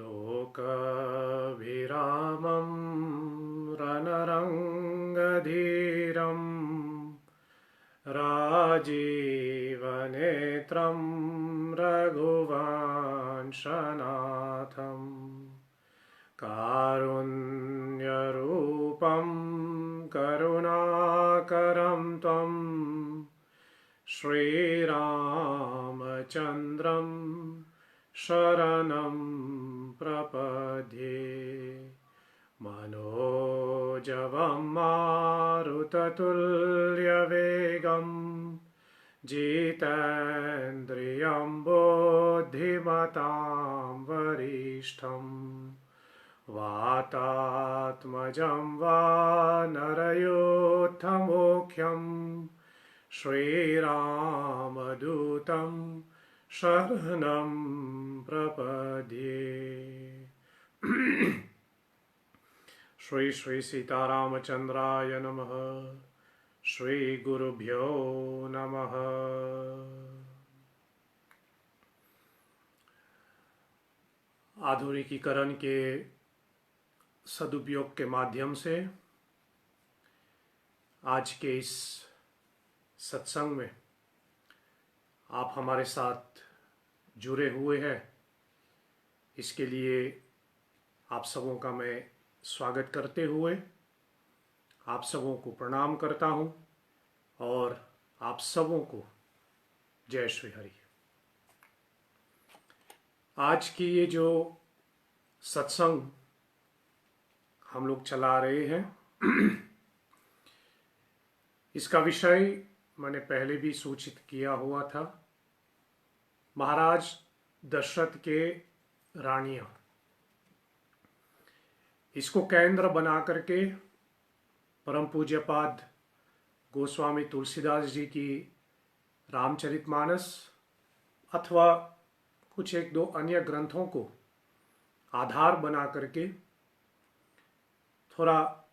लोकभिरामं रणरङ्गधीरं राजीवनेत्रं रघुवंशनाथं कारुण्यरूपं करुणाकरं त्वं श्रीरामचन्द्रं शरणं प्रपद्ये। मनोजवं मारुततुल्यवेगं जितेन्द्रियं बुद्धिमतां वरिष्ठं वातात्मजं वानरयोद्धमुख्यं श्रीरामदूतं शरणं प्रपद्ये। श्री श्री सीतारामचंद्राय नमः। श्री गुरुभ्यो नमः। आधुनिकीकरण के सदुपयोग के माध्यम से आज के इस सत्संग में आप हमारे साथ जुड़े हुए हैं, इसके लिए आप सबों का मैं स्वागत करते हुए आप सबों को प्रणाम करता हूं और आप सबों को जय श्री हरि। आज की ये जो सत्संग हम लोग चला रहे हैं, इसका विषय मैंने पहले भी सूचित किया हुआ था। महाराज दशरथ के रानियां, इसको केंद्र बना करके परम पूज्यपाद गोस्वामी तुलसीदास जी की रामचरितमानस अथवा कुछ एक दो अन्य ग्रंथों को आधार बना करके थोड़ा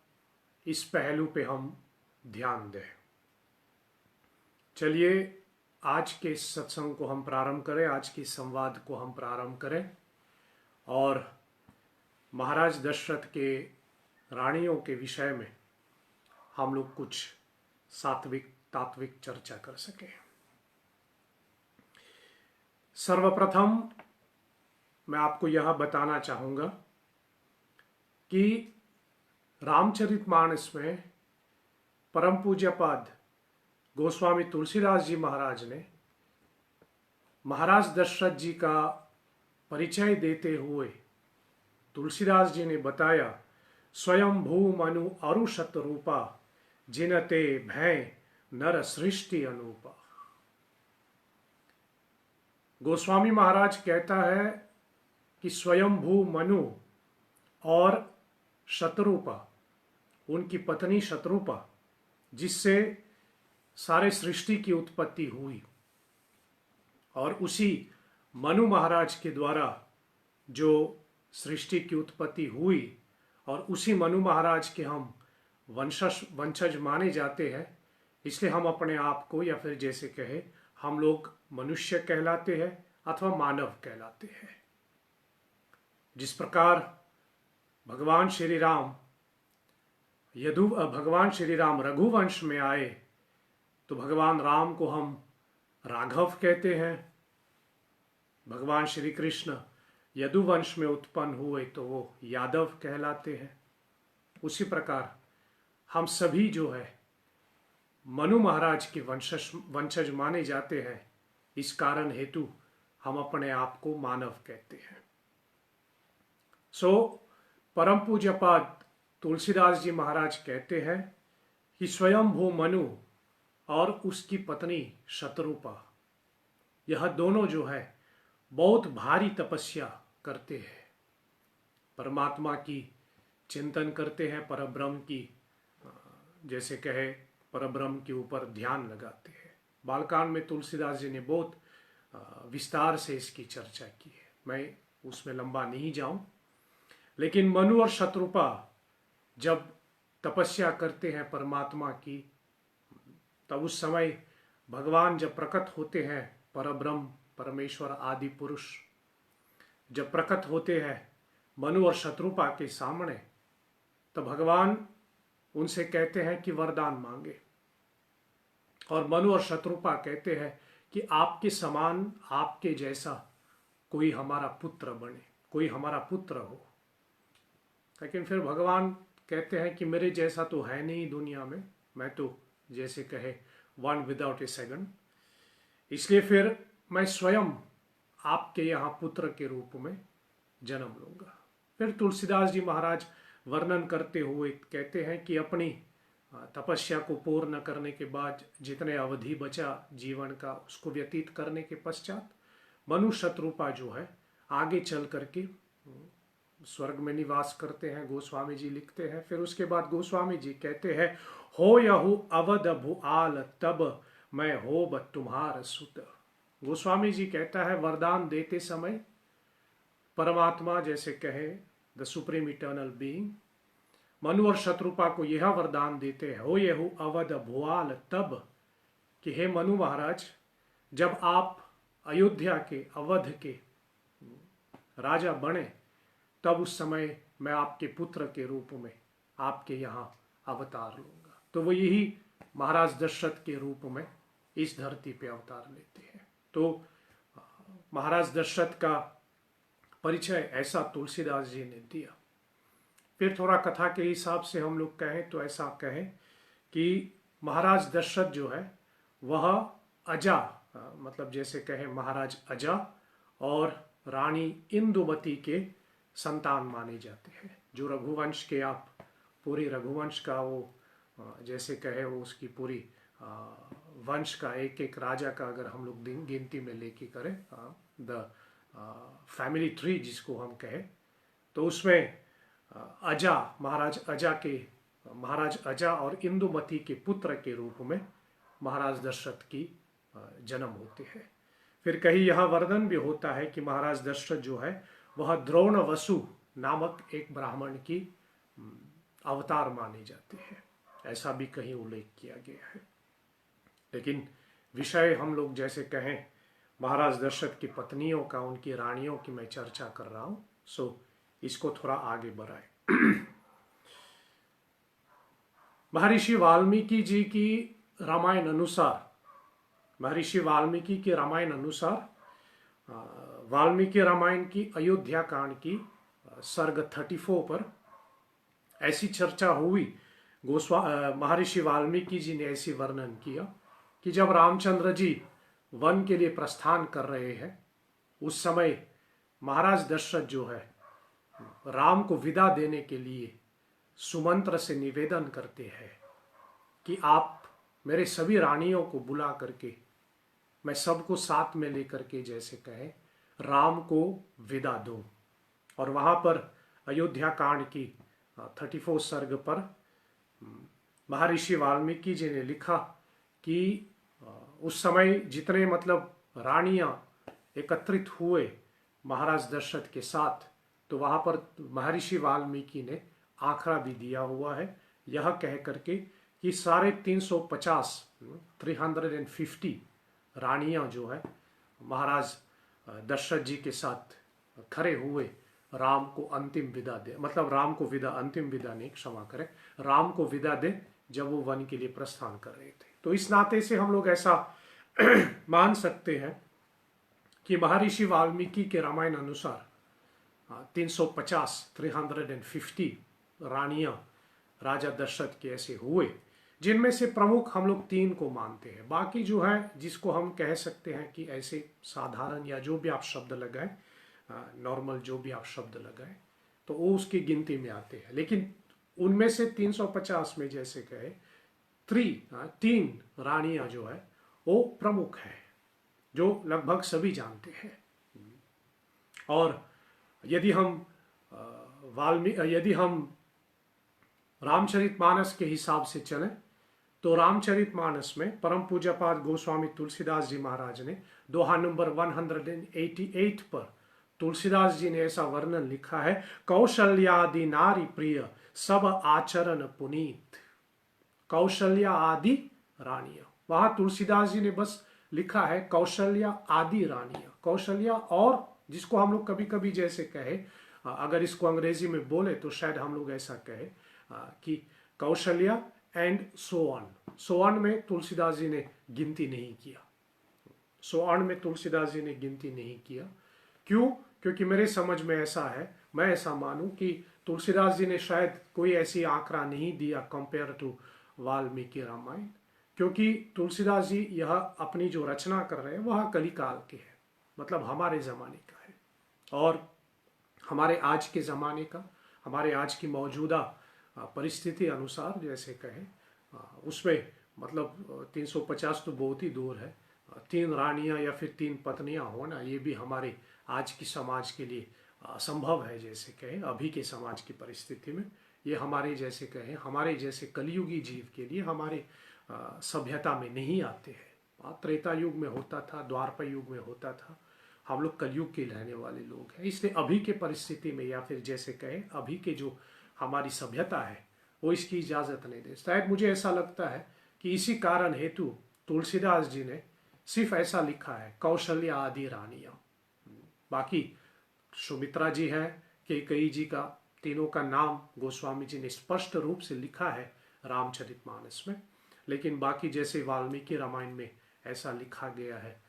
इस पहलू पे हम ध्यान दें। चलिए आज के इस सत्संग को हम प्रारंभ करें, आज की संवाद को हम प्रारंभ करें और महाराज दशरथ के रानियों के विषय में हम लोग कुछ सात्विक तात्विक चर्चा कर सकें। सर्वप्रथम मैं आपको यह बताना चाहूंगा कि रामचरितमानस में परम पूज्यपाद गोस्वामी तुलसीदास जी महाराज ने महाराज दशरथ जी का परिचय देते हुए तुलसीदास जी ने बताया, स्वयं भू मनु अरु शतरूपा जिनते भय नर सृष्टि अनूपा। गोस्वामी महाराज कहता है कि स्वयं भू मनु और शतरूपा, उनकी पत्नी शतरूपा, जिससे सारे सृष्टि की उत्पत्ति हुई, और उसी मनु महाराज के द्वारा जो सृष्टि की उत्पत्ति हुई और उसी मनु महाराज के हम वंशज माने जाते हैं, इसलिए हम अपने आप को, या फिर जैसे कहे, हम लोग मनुष्य कहलाते हैं अथवा मानव कहलाते हैं। जिस प्रकार भगवान श्री राम रघुवंश में आए तो भगवान राम को हम राघव कहते हैं, भगवान श्री कृष्ण यदुवंश में उत्पन्न हुए तो वो यादव कहलाते हैं। उसी प्रकार हम सभी जो है मनु महाराज के वंशज माने जाते हैं। इस कारण हेतु हम अपने आप को मानव कहते हैं। परम पूज्यपाद तुलसीदास जी महाराज कहते हैं कि स्वयं भू मनु और उसकी पत्नी शतरूपा, यह दोनों जो है बहुत भारी तपस्या करते हैं, परमात्मा की चिंतन करते हैं, परब्रह्म की, जैसे कहे, परब्रह्म के ऊपर ध्यान लगाते हैं। बालकांड में तुलसीदास जी ने बहुत विस्तार से इसकी चर्चा की है, मैं उसमें लंबा नहीं जाऊं। लेकिन मनु और शतरूपा जब तपस्या करते हैं परमात्मा की, तब उस समय भगवान जब प्रकट होते हैं, परब्रह्म परमेश्वर आदि पुरुष जब प्रकट होते हैं मनु और शत्रुपा के सामने, तो भगवान उनसे कहते हैं कि वरदान मांगे। और मनु और शत्रुपा कहते हैं कि आपके समान, आपके जैसा कोई हमारा पुत्र बने, कोई हमारा पुत्र हो। लेकिन फिर भगवान कहते हैं कि मेरे जैसा तो है नहीं दुनिया में, मैं तो जैसे कहे वन विदाउट ए सेकंड, इसलिए फिर मैं स्वयं आपके यहाँ पुत्र के रूप में जन्म लूंगा। फिर तुलसीदास जी महाराज वर्णन करते हुए कहते हैं कि अपनी तपस्या को पूर्ण करने के बाद जितने अवधि बचा जीवन का, उसको व्यतीत करने के पश्चात मनु शत्रुपा जो है आगे चल करके स्वर्ग में निवास करते हैं, गोस्वामी जी लिखते हैं। फिर उसके बाद गोस्वामी जी कहते हैं, हो यहु अवध भुआल तब मैं होब तुम्हार सुत। गोस्वामी जी कहता है वरदान देते समय परमात्मा, जैसे कहे the supreme eternal being, Manu और शत्रुपा को यह वरदान देते हैं, हो यहु अवध भुआल तब, कि हे मनु महाराज, जब आप अयोध्या के, अवध के राजा बने, तब उस समय मैं आपके पुत्र के रूप में आपके यहाँ अवतार लूंगा। तो वो यही महाराज दशरथ के रूप में इस धरती पे अवतार लेते हैं। तो महाराज दशरथ का परिचय ऐसा तुलसीदास जी ने दिया। फिर थोड़ा कथा के हिसाब से हम लोग कहें तो ऐसा कहें कि महाराज दशरथ जो है वह अजा, मतलब जैसे कहें महाराज अजा और रानी इंदुमती के संतान माने जाते हैं। जो रघुवंश के, आप पूरी रघुवंश का वो जैसे कहे वो उसकी पूरी वंश का एक एक राजा का अगर हम लोग गिनती में लेके करें, द फैमिली ट्री जिसको हम कहें, तो उसमें अजा, महाराज अजा और इंदुमती के पुत्र के रूप में महाराज दशरथ की जन्म होते हैं। फिर कहीं यह वर्णन भी होता है कि महाराज दशरथ जो है वह द्रोण वसु नामक एक ब्राह्मण की अवतार माने जाते हैं, ऐसा भी कहीं उल्लेख किया गया है। लेकिन विषय हम लोग जैसे कहें महाराज दशरथ की पत्नियों का, उनकी रानियों की मैं चर्चा कर रहा हूं, सो इसको थोड़ा आगे बढ़ाए। महर्षि वाल्मीकि जी की रामायण अनुसार, महर्षि वाल्मीकि के रामायण अनुसार, वाल्मीकि रामायण की अयोध्या कांड की सर्ग 34 पर ऐसी चर्चा हुई। महर्षि वाल्मीकि जी ने ऐसी वर्णन किया कि जब रामचंद्र जी वन के लिए प्रस्थान कर रहे हैं, उस समय महाराज दशरथ जो है राम को विदा देने के लिए सुमंत्र से निवेदन करते हैं कि आप मेरे सभी रानियों को बुला करके, मैं सबको साथ में लेकर के जैसे कहे राम को विदा दूं। और वहां पर अयोध्या कांड की 34 सर्ग पर महर्षि वाल्मीकि जी ने लिखा कि उस समय जितने मतलब रानियां एकत्रित हुए महाराज दशरथ के साथ, तो वहां पर महर्षि वाल्मीकि ने आखड़ा भी दिया हुआ है, यह कह करके कि 350 रानियां जो है महाराज दशरथ जी के साथ खड़े हुए राम को अंतिम विदा दे, मतलब राम को विदा, अंतिम विदा नहीं, क्षमा करें, राम को विदा दे जब वो वन के लिए प्रस्थान कर रहे थे। तो इस नाते से हम लोग ऐसा मान सकते हैं कि महर्षि वाल्मीकि के रामायण अनुसार 350 रानियां राजा दशरथ के ऐसे हुए, जिनमें से प्रमुख हम लोग 3 को मानते हैं। बाकी जो है जिसको हम कह सकते हैं कि ऐसे साधारण या जो भी आप शब्द लगाएं, नॉर्मल जो भी आप शब्द लगाएं, तो वो उसकी गिनती में आते हैं। लेकिन उनमें से 350 में जैसे कहे 3 रानियां जो है वो प्रमुख है, जो लगभग सभी जानते हैं। और यदि हम रामचरितमानस के हिसाब से चलें, तो रामचरितमानस में परम पूज्यपाद गोस्वामी तुलसीदास जी महाराज ने दोहा नंबर 188 पर तुलसीदास जी ने ऐसा वर्णन लिखा है, कौशल्यादि नारी प्रिय सब आचरण पुनीत। कौशल्या आदि रानियां, वहां तुलसीदास जी ने बस लिखा है कौशल्या आदि रानियां, कौशल्या और जिसको हम लोग कभी कभी जैसे कहे अगर इसको अंग्रेजी में बोले तो शायद हम लोग ऐसा कहे कि कौशल्या एंड सो ऑन में तुलसीदास जी ने गिनती नहीं किया। सो ऑन में तुलसीदास जी ने गिनती नहीं किया। क्यों? क्योंकि मेरे समझ में ऐसा है, मैं ऐसा मानूं कि तुलसीदास जी ने शायद कोई ऐसी आंकड़ा नहीं दिया कंपेयर टू वाल्मीकि रामायण, क्योंकि तुलसीदास जी यह अपनी जो रचना कर रहे हैं वह कलिकाल के है, मतलब हमारे ज़माने का है। और हमारे आज के ज़माने का, हमारे आज की मौजूदा परिस्थिति अनुसार जैसे कहें, उसमें मतलब 350 तो बहुत ही दूर है। 3 रानियां या फिर 3 पत्नियां होना ये भी हमारे आज की समाज के लिए असंभव है। जैसे कहें अभी के समाज की परिस्थिति में ये हमारे जैसे कहें, हमारे जैसे कलयुगी जीव के लिए हमारे सभ्यता में नहीं आते हैं। त्रेता युग में होता था, द्वापर युग में होता था, हम लोग कलयुग के रहने वाले लोग हैं। इसलिए अभी के परिस्थिति में या फिर जैसे कहें अभी के जो हमारी सभ्यता है वो इसकी इजाज़त नहीं दे। शायद मुझे ऐसा लगता है कि इसी कारण हेतु तुलसीदास जी ने सिर्फ ऐसा लिखा है कौशल्या आदि रानियां। बाकी सुमित्रा जी है, कैकेयी जी का, तीनों का नाम गोस्वामी जी ने स्पष्ट रूप से लिखा है रामचरितमानस में। लेकिन बाकी जैसे वाल्मीकि रामायण में ऐसा लिखा गया है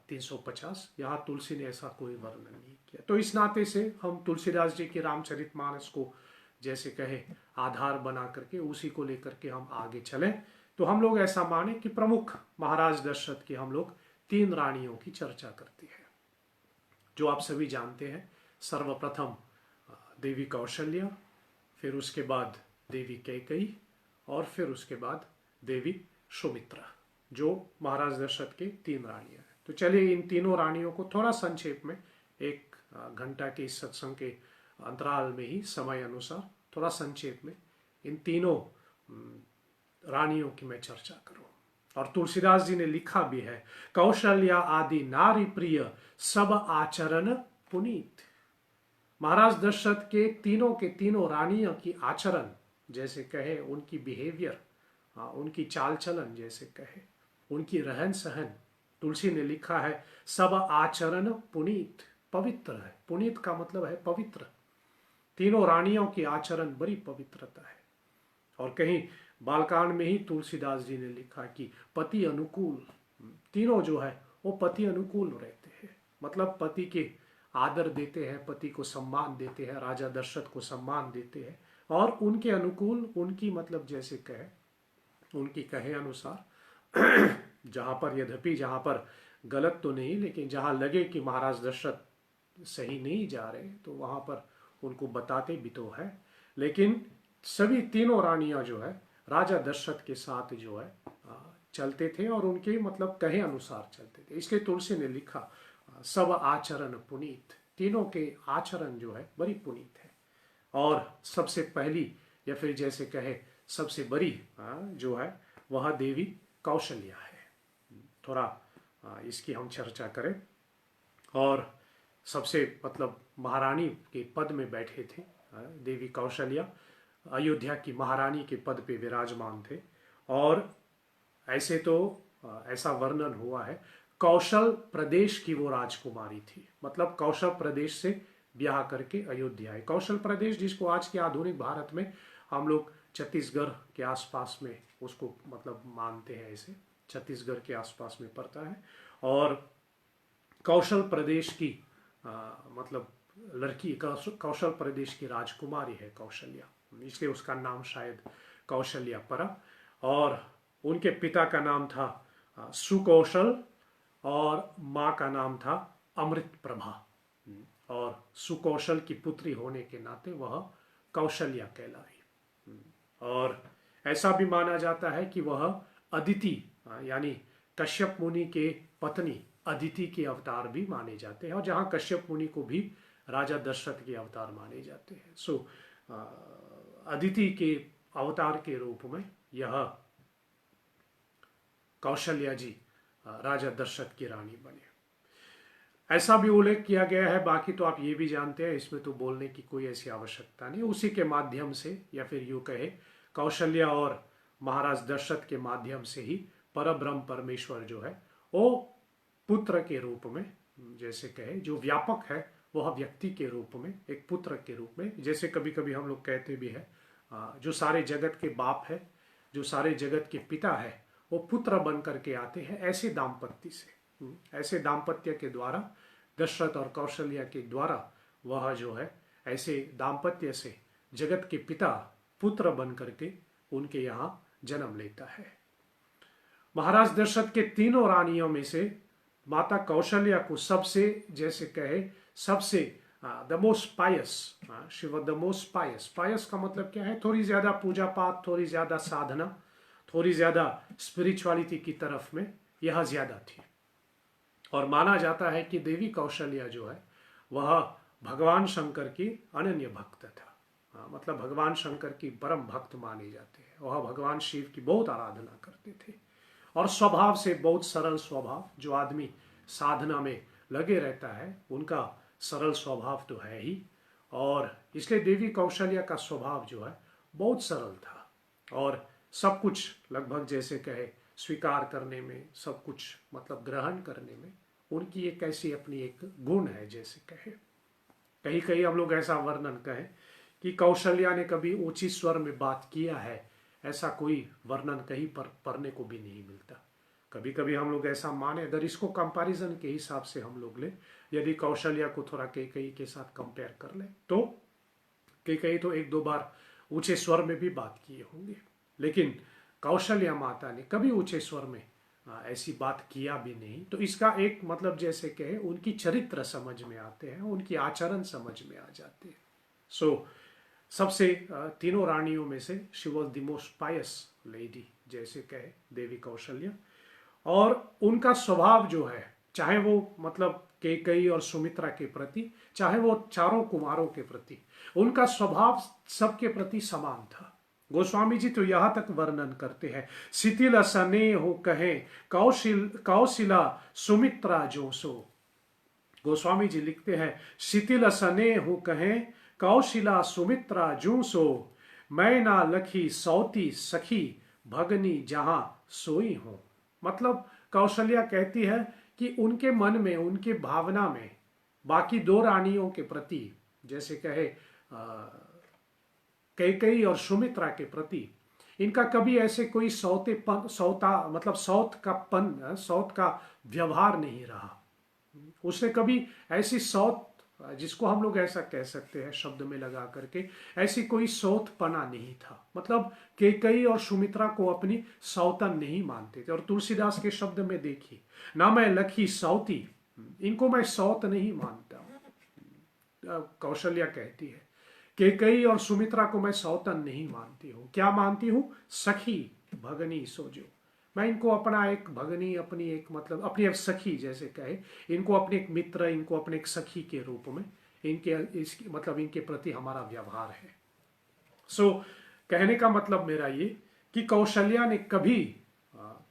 350, यहाँ तुलसी ने ऐसा कोई वर्णन नहीं किया। तो इस नाते से हम तुलसीदास जी के रामचरितमानस को जैसे कहे आधार बना करके उसी को लेकर के हम आगे चलें, तो हम लोग ऐसा माने कि प्रमुख महाराज दशरथ की हम लोग 3 रानियों की चर्चा करते हैं, जो आप सभी जानते हैं। सर्वप्रथम देवी कौशल्या, फिर उसके बाद देवी कैकेयी, और फिर उसके बाद देवी सुमित्रा, जो महाराज दशरथ के 3 रानियां हैं। तो चलिए इन तीनों रानियों को थोड़ा संक्षेप में 1 घंटा के इस सत्संग के अंतराल में ही समय अनुसार थोड़ा संक्षेप में इन तीनों रानियों की मैं चर्चा करूं। और तुलसीदास जी ने लिखा भी है, कौशल्या आदि नारी प्रिय सब आचरण पुनीत। महाराज दशरथ के तीनों रानियों की आचरण जैसे कहे, उनकी बिहेवियर, उनकी चाल चलन जैसे कहे, उनकी रहन सहन, तुलसी ने लिखा है सब आचरण पुनीत, पवित्र है। पुनीत का मतलब है पवित्र। तीनों रानियों की आचरण बड़ी पवित्रता है। और कहीं बालकांड में ही तुलसीदास जी ने लिखा कि पति अनुकूल, तीनों जो है वो पति अनुकूल रहते हैं, मतलब पति के आदर देते हैं, पति को सम्मान देते हैं, राजा दशरथ को सम्मान देते हैं, और उनके अनुकूल, उनकी मतलब जैसे कहे, उनकी कहे अनुसार जहाँ पर, यद्यपि जहाँ पर गलत तो नहीं, लेकिन जहाँ लगे कि महाराज दशरथ सही नहीं जा रहे तो वहाँ पर उनको बताते भी तो है। लेकिन सभी तीनों रानियां जो है राजा दशरथ के साथ जो है चलते थे और उनके मतलब कहे अनुसार चलते थे। इसलिए तुलसी ने लिखा सब आचरण पुनीत, तीनों के आचरण जो है बड़ी पुनीत है। और सबसे पहली या फिर जैसे कहे सबसे बड़ी जो है वह देवी कौशल्या है। थोड़ा इसकी हम चर्चा करें। और सबसे मतलब महारानी के पद में बैठे थे देवी कौशल्या, अयोध्या की महारानी के पद पे विराजमान थे। और ऐसे तो ऐसा वर्णन हुआ है कौशल प्रदेश की वो राजकुमारी थी, मतलब कौशल प्रदेश से ब्याह करके अयोध्या है। कौशल प्रदेश जिसको आज के आधुनिक भारत में हम लोग छत्तीसगढ़ के आसपास में उसको मतलब मानते हैं, ऐसे छत्तीसगढ़ के आसपास में पड़ता है। और कौशल प्रदेश की मतलब लड़की, कौशल प्रदेश की राजकुमारी है कौशल्या, इसलिए उसका नाम शायद कौशल्या पड़ा। और उनके पिता का नाम था सुकौशल और माँ का नाम था अमृत प्रभा। और सुकौशल की पुत्री होने के नाते वह कौशल्या कहलाई। और ऐसा भी माना जाता है कि वह अदिति यानी कश्यप मुनि के पत्नी अदिति के अवतार भी माने जाते हैं, और जहाँ कश्यप मुनि को भी राजा दशरथ के अवतार माने जाते हैं। सो अदिति के अवतार के रूप में यह कौशल्या जी राजा दशरथ की रानी बने, ऐसा भी उल्लेख किया गया है। बाकी तो आप ये भी जानते हैं, इसमें तो बोलने की कोई ऐसी आवश्यकता नहीं। उसी के माध्यम से या फिर यूँ कहे कौशल्या और महाराज दशरथ के माध्यम से ही परब्रह्म परमेश्वर जो है वो पुत्र के रूप में जैसे कहे जो व्यापक है वह व्यक्ति के रूप में, एक पुत्र के रूप में, जैसे कभी कभी हम लोग कहते भी है जो सारे जगत के बाप है, जो सारे जगत के पिता है, वो पुत्र बन करके आते हैं ऐसे दाम्पत्य से। ऐसे दाम्पत्य के द्वारा, दशरथ और कौशल्या के द्वारा वह जो है ऐसे दाम्पत्य से जगत के पिता पुत्र बन करके उनके यहाँ जन्म लेता है। महाराज दशरथ के तीनों रानियों में से माता कौशल्या को सबसे, जैसे कहे, सबसे the most pious, she was the most pious. Pious का मतलब क्या है? थोड़ी ज्यादा पूजा पाठ, थोड़ी ज्यादा साधना, थोड़ी ज्यादा स्पिरिचुअलिटी की तरफ में यह ज्यादा थी। और माना जाता है कि देवी कौशल्या जो है वह भगवान शंकर की अनन्य भक्त था। मतलब भगवान शंकर की परम भक्त माने जाते हैं। वह भगवान शिव की बहुत आराधना करते थे और स्वभाव से बहुत सरल स्वभाव, जो आदमी साधना में लगे रहता है उनका सरल स्वभाव तो है ही। और इसलिए देवी कौशल्या का स्वभाव जो है बहुत सरल था और सब कुछ लगभग जैसे कहे स्वीकार करने में, सब कुछ मतलब ग्रहण करने में उनकी एक ऐसी अपनी एक गुण है। जैसे कहे कहीं कहीं हम लोग ऐसा वर्णन कहें कि कौशल्या ने कभी ऊंची स्वर में बात किया है, ऐसा कोई वर्णन कहीं पर पढ़ने को भी नहीं मिलता। कभी कभी हम लोग ऐसा माने, अगर इसको कंपैरिजन के हिसाब से हम लोग ले, यदि कौशल्या को थोड़ा कैकेयी के साथ कंपेयर कर ले तो कैकेयी तो एक दो बार ऊंचे स्वर में भी बात किए होंगे, लेकिन कौशल्या माता ने कभी ऊंचे स्वर में ऐसी बात किया भी नहीं। तो इसका एक मतलब जैसे कहे उनकी चरित्र समझ में आते हैं, उनकी आचरण समझ में आ जाते हैं। सो सबसे तीनों रानियों में से she was the most pious lady, जैसे कहे देवी कौशल्या। और उनका स्वभाव जो है, चाहे वो मतलब कैकेयी और सुमित्रा के प्रति, चाहे वो चारों कुमारों के प्रति, उनका स्वभाव सबके प्रति समान था। गोस्वामी जी तो यहाँ तक वर्णन करते हैं, शिथिल सने हो कहे कौशिला सुमित्रा जो सो। गोस्वामी जी लिखते हैं, शिथिल सने हो कहे कौशिला सुमित्रा जो सो, मैं ना लखी सौती सखी भगनी जहां सोई हूं। मतलब कौशल्या कहती है कि उनके मन में, उनके भावना में बाकी दो रानियों के प्रति, जैसे कहे कैकेयी और सुमित्रा के प्रति, इनका कभी ऐसे कोई सौता मतलब सौत का व्यवहार नहीं रहा। उसने कभी ऐसी सौत, जिसको हम लोग ऐसा कह सकते हैं शब्द में लगा करके, ऐसी कोई सौतपना नहीं था। मतलब कैकेयी और सुमित्रा को अपनी सौतन नहीं मानते थे। और तुलसीदास के शब्द में देखिए, ना मैं लखी सौती, इनको मैं सौत नहीं मानता। कौशल्या कहती है कैकेयी और सुमित्रा को मैं सौतन नहीं मानती हूँ। क्या मानती हूँ? सखी भगनी सोजो। मैं इनको अपना एक भगनी, अपनी एक मतलब अपनी एक सखी जैसे कहे, इनको अपने एक मित्र, इनको अपने एक सखी के रूप में मतलब इनके प्रति हमारा व्यवहार है। सो कहने का मतलब मेरा ये कि कौशल्या ने कभी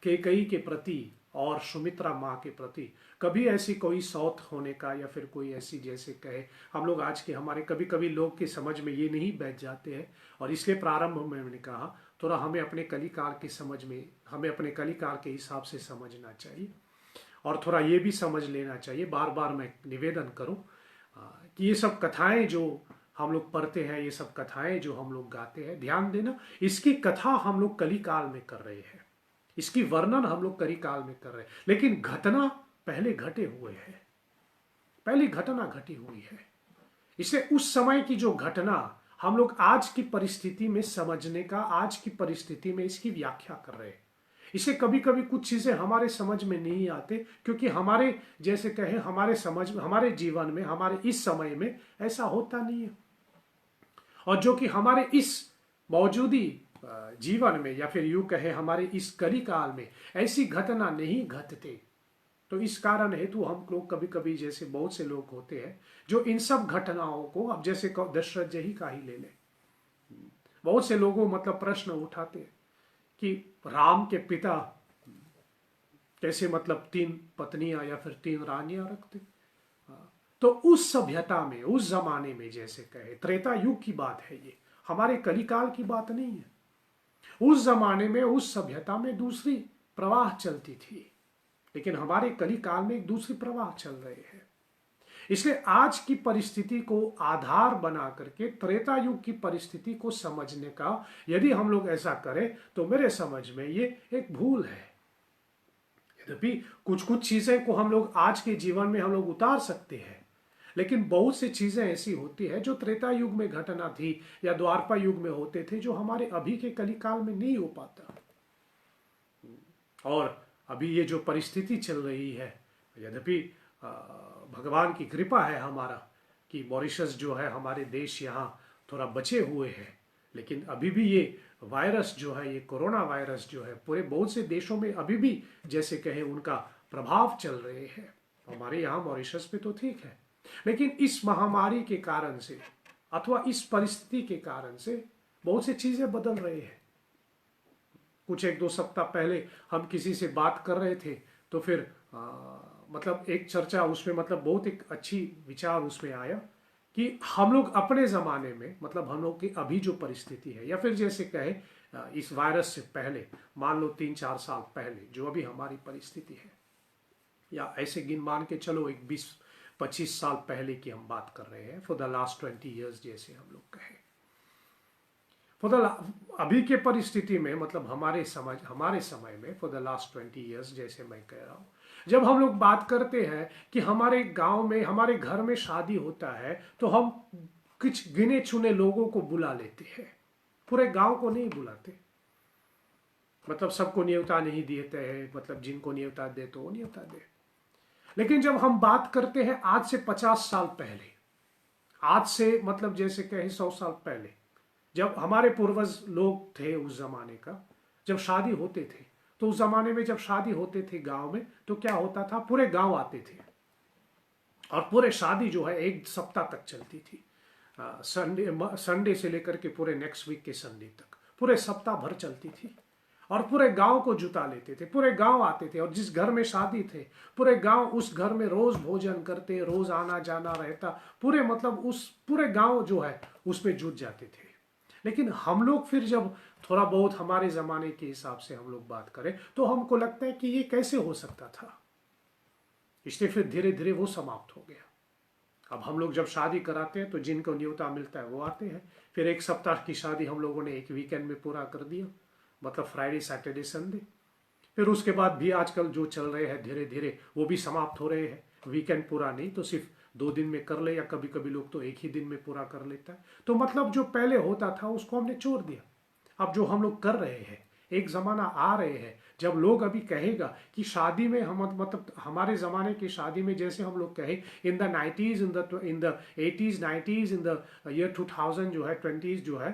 कैकेयी के प्रति और सुमित्रा माँ के प्रति कभी ऐसी कोई सौत होने का, या फिर कोई ऐसी जैसे कहे हम लोग आज के हमारे कभी कभी लोग के समझ में ये नहीं बैठ जाते हैं। और इसलिए प्रारंभ में मैंने कहा थोड़ा हमें अपने कलिकाल के समझ में, हमें अपने कलिकाल के हिसाब से समझना चाहिए और थोड़ा ये भी समझ लेना चाहिए। बार बार मैं निवेदन करूं कि ये सब कथाएं जो हम लोग पढ़ते हैं, ये सब कथाएं जो हम लोग गाते हैं, ध्यान देना, इसकी कथा हम लोग कलिकाल में कर रहे हैं, इसकी वर्णन हम लोग कलिकाल में कर रहे हैं, लेकिन घटना पहले घटे हुए हैं, पहली घटना घटी हुई है। इसे उस समय की जो घटना हम लोग आज की परिस्थिति में समझने का, आज की परिस्थिति में इसकी व्याख्या कर रहे हैं। इसे कभी कभी कुछ चीजें हमारे समझ में नहीं आते, क्योंकि हमारे जैसे कहे हमारे समझ में, हमारे जीवन में, हमारे इस समय में ऐसा होता नहीं है। और जो कि हमारे इस मौजूदी जीवन में, या फिर यूं कहे हमारे इस कलिकाल में ऐसी घटना नहीं घटते, तो इस कारण हेतु हम लोग कभी कभी, जैसे बहुत से लोग होते हैं जो इन सब घटनाओं को, अब जैसे दशरथ जी का ही ले ले, बहुत से लोगों मतलब प्रश्न उठाते हैं कि राम के पिता कैसे मतलब 3 पत्नियां या फिर 3 रानियां रखते। तो उस सभ्यता में, उस जमाने में, जैसे कहे त्रेता युग की बात है, ये हमारे कलिकाल की बात नहीं है। उस जमाने में, उस सभ्यता में दूसरी प्रवाह चलती थी, लेकिन हमारे कलिकाल में एक दूसरी प्रवाह चल रहे हैं। इसलिए आज की परिस्थिति को आधार बना करके त्रेता युग की परिस्थिति को समझने का यदि हम लोग ऐसा करें तो मेरे समझ में ये एक भूल है। यद्यपि कुछ कुछ चीजें को हम लोग आज के जीवन में हम लोग उतार सकते हैं, लेकिन बहुत सी चीजें ऐसी होती है जो त्रेता युग में घटना थी या द्वापर युग में होते थे, जो हमारे अभी के कलिकाल में नहीं हो पाता। और अभी ये जो परिस्थिति चल रही है, यद्यपि भगवान की कृपा है हमारा कि मॉरिशस जो है, हमारे देश यहाँ थोड़ा बचे हुए हैं, लेकिन अभी भी ये वायरस जो है, ये कोरोना वायरस जो है, पूरे बहुत से देशों में अभी भी जैसे कहें उनका प्रभाव चल रहे हैं। हमारे यहाँ मॉरिशस पे तो ठीक है, लेकिन इस महामारी के कारण से अथवा इस परिस्थिति के कारण से बहुत सी चीजें बदल रही है। कुछ एक दो सप्ताह पहले हम किसी से बात कर रहे थे, तो फिर मतलब एक चर्चा उसमें, मतलब बहुत एक अच्छी विचार उसमें आया कि हम लोग अपने ज़माने में, मतलब हम लोग की अभी जो परिस्थिति है, या फिर जैसे कहे इस वायरस से पहले, मान लो 3-4 साल पहले जो अभी हमारी परिस्थिति है, या ऐसे गिन मान के चलो एक 20-25 साल पहले की हम बात कर रहे हैं, फॉर द लास्ट 20 ईयर्स जैसे हम लोग कहें, फॉर द अभी के परिस्थिति में, मतलब हमारे समय में फॉर द लास्ट 20 ईयर्स जैसे मैं कह रहा हूँ, जब हम लोग बात करते हैं कि हमारे गांव में, हमारे घर में शादी होता है, तो हम कुछ गिने चुने लोगों को बुला लेते हैं, पूरे गांव को नहीं बुलाते, मतलब सबको न्योता नहीं देते हैं, मतलब जिनको न्योता दे तो वो न्योता दे। लेकिन जब हम बात करते हैं आज से 50 साल पहले, आज से मतलब जैसे कहें 100 साल पहले, जब हमारे पूर्वज लोग थे उस जमाने का, जब शादी होते थे, तो उस जमाने में जब शादी होते थे गांव में, तो क्या होता था, पूरे गांव आते थे और पूरे शादी जो है 1 सप्ताह तक चलती थी। संडे से लेकर के पूरे नेक्स्ट वीक के संडे तक पूरे सप्ताह भर चलती थी, और पूरे गांव को जुटा लेते थे, पूरे गांव आते थे, और जिस घर में शादी थे पूरे गांव उस घर में रोज भोजन करते, रोज आना जाना रहता, पूरे मतलब उस पूरे गांव जो है उसमें जुट जाते थे। लेकिन हम लोग फिर जब थोड़ा बहुत हमारे ज़माने के हिसाब से हम लोग बात करें, तो हमको लगता है कि ये कैसे हो सकता था, इसलिए फिर धीरे धीरे वो समाप्त हो गया। अब हम लोग जब शादी कराते हैं तो जिनको न्योता मिलता है वो आते हैं, फिर 1 सप्ताह की शादी हम लोगों ने 1 वीकेंड में पूरा कर दिया, मतलब फ्राइडे सैटरडे संडे। फिर उसके बाद भी आजकल जो चल रहे हैं धीरे धीरे वो भी समाप्त हो रहे हैं, वीकेंड पूरा नहीं तो सिर्फ 2 दिन में कर ले, या कभी कभी लोग तो 1 ही दिन में पूरा कर लेता है। तो मतलब जो पहले होता था उसको हमने छोड़ दिया। अब जो हम लोग कर रहे हैं, एक जमाना आ रहे हैं जब लोग अभी कहेगा कि शादी में हम, मतलब हमारे जमाने की शादी में जैसे हम लोग कहे in the 90s, in the 80s 90s, in the year 2000 जो है 20s जो है